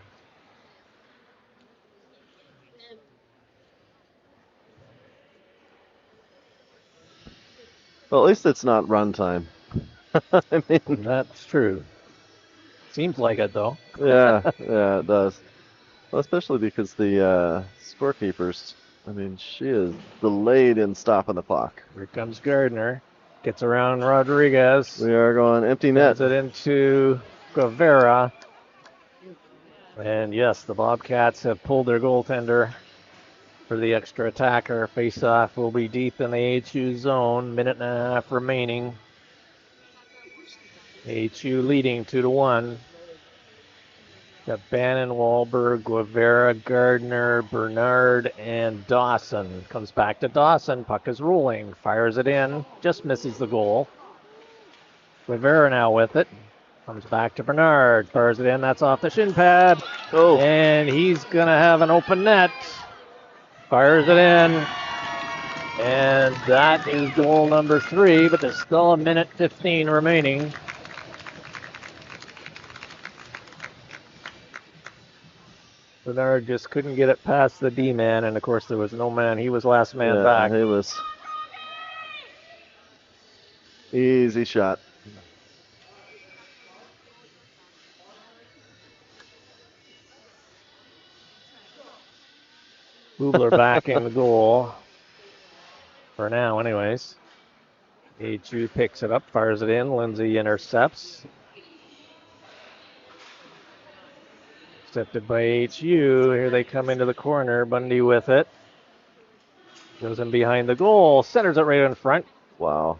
Well, at least it's not run time. I mean, That's true. Seems like it, though. yeah, it does. Well, especially because the scorekeepers, I mean, she is delayed in stopping the puck. Here comes Gardner. Gets around Rodriguez. We are going empty net. Sends it into Guevara. And yes, the Bobcats have pulled their goaltender for the extra attacker. Face-off will be deep in the AHU zone. 1.5 remaining. AHU leading 2-1. Got Bannon, Wahlberg, Guevara, Gardner, Bernard, and Dawson. Comes back to Dawson. Puck is rolling. Fires it in. Just misses the goal. Guevara now with it. Comes back to Bernard. Fires it in. That's off the shin pad. Oh. And he's going to have an open net. Fires it in. And that is goal number 3, but there's still 1:15 remaining. Bernard just couldn't get it past the D-man, and of course there was no man. He was last man back. He was. Easy shot. Bubler back in the goal. For now, anyways. AHU picks it up, fires it in. Lindsay intercepts. Intercepted by AHU. Here they come into the corner. Bundy with it. Goes in behind the goal. Centers it right in front. Wow.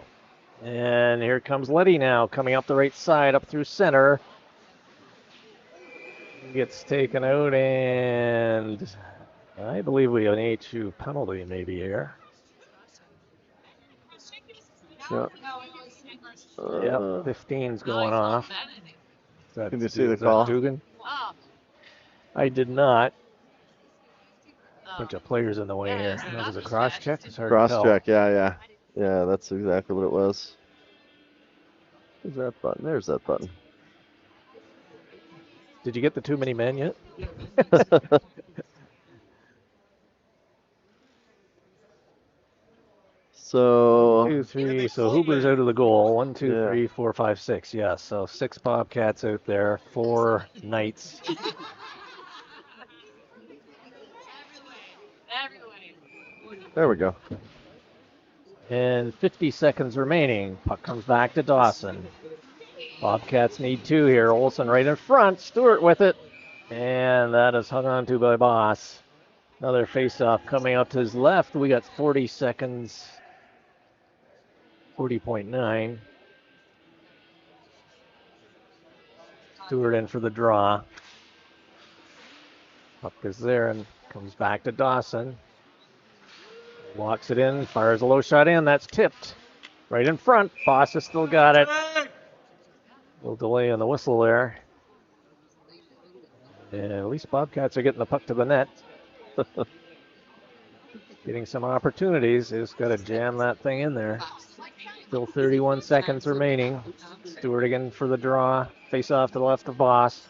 And here comes Letty now, coming up the right side, up through center. Gets taken out, and I believe we have an AHU penalty maybe here. Yep. Yep, 15's going off. Can you see the call? Dugan? I did not. Bunch of players in the way here. That was a cross check. It's hard to Cross tell. check, yeah. Yeah, that's exactly what it was. Where's that button? There's that button. Did you get the too many men yet? So 2, 3. So Hubler's out of the goal. 1, 2, Yeah. 3, 4, 5, 6. Yeah. So 6 Bobcats out there. 4 Knights. there we go. And 50 seconds remaining. Puck comes back to Dawson. Bobcats need 2 here. Olsen right in front. Stewart with it. And that is hung on to by Boss. Another face-off coming up to his left. We got 40 seconds. 40.9. Stewart in for the draw. Puck is there and comes back to Dawson. Walks it in, fires a low shot in. That's tipped. Right in front. Boss has still got it. A little delay on the whistle there. And at least Bobcats are getting the puck to the net. Getting some opportunities. They just got to jam that thing in there. Still 31 seconds remaining. Stewart again for the draw. Face off to the left of Boss.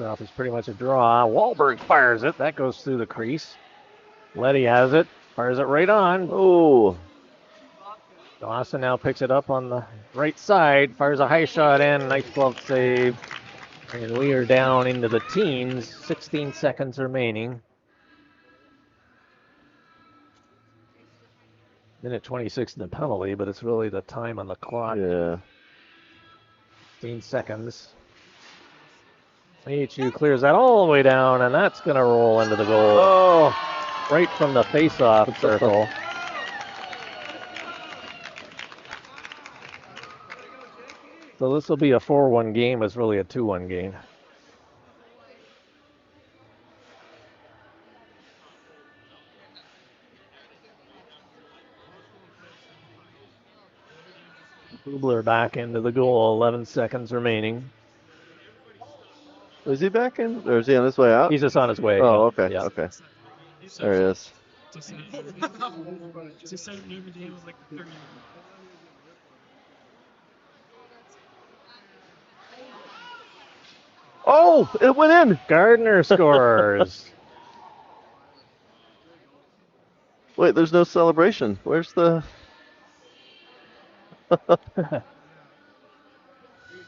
Off is pretty much a draw. Wahlberg fires it. That goes through the crease. Letty has it. Fires it right on. Oh. Dawson now picks it up on the right side. Fires a high shot in. Nice glove save. And we are down into the teens. 16 seconds remaining. Minute 26 in the penalty, but it's really the time on the clock. Yeah. 15 seconds. AHU clears that all the way down, and that's going to roll into the goal. Oh. Right from the face-off circle. So this will be a 4-1 game. It's really a 2-1 game. Bubler back into the goal. 11 seconds remaining. Is he back in? Or is he on his way out? He's just on his way. Oh, okay. Yeah. Okay. There he is. Oh, it went in. Gardner scores. Wait, there's no celebration. Where's the...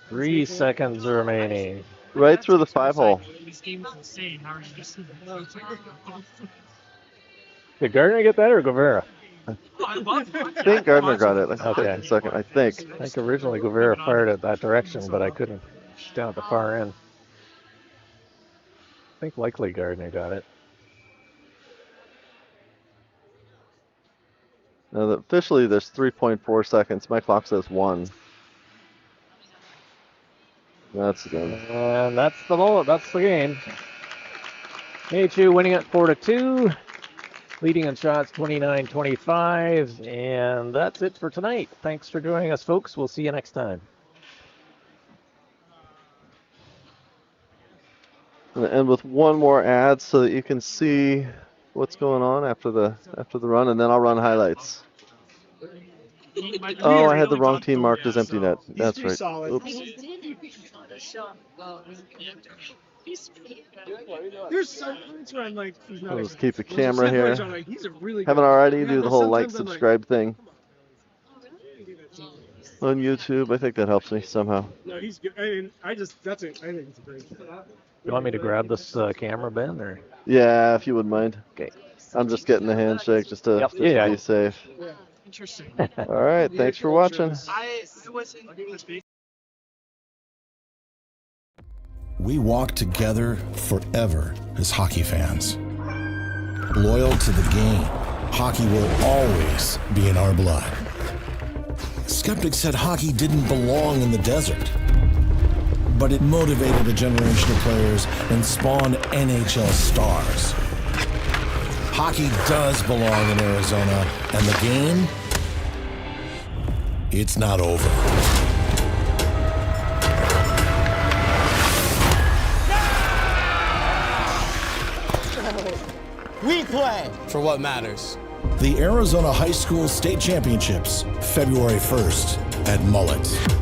3 seconds remaining. Right through the 5-hole. This game is insane. How are you just... Did Gardner get that or Guevara? I think Gardner got it. Let's Okay. take a second. I think. I think originally Guevara fired it that direction, but I couldn't down at the far end. I think likely Gardner got it. Now, officially, there's 3.4 seconds. My clock says 1. That's the game. And that's the ball. That's the game. AHU winning it 4-2. Leading in shots 29-25. And that's it for tonight. Thanks for joining us, folks. We'll see you next time. I'm gonna end with one more ad so that you can see what's going on after the run, and then I'll run highlights. Oh, I had the wrong team marked as empty net. That's right. Oops. There's some points where I'm like, he's not I'll just a- keep the there's camera some here. points where I'm like, he's a really Haven't good- already Yeah, do the but whole like, sometimes I'm like, subscribe thing. oh, really? on YouTube. I think that helps me somehow. No, he's good. I mean, I think it's a great show. You want me to grab this camera, Ben, or? Yeah, if you wouldn't mind. Okay. I'm just getting the handshake just to, Yep. just Yeah. to be safe. Interesting. All right, thanks for watching. I wasn't. We walk together forever as hockey fans. Loyal to the game, hockey will always be in our blood. Skeptics said hockey didn't belong in the desert, but it motivated a generation of players and spawned NHL stars. Hockey does belong in Arizona, and the game, it's not over. We play for what matters. The Arizona High School State Championships, February 1st at Mullet.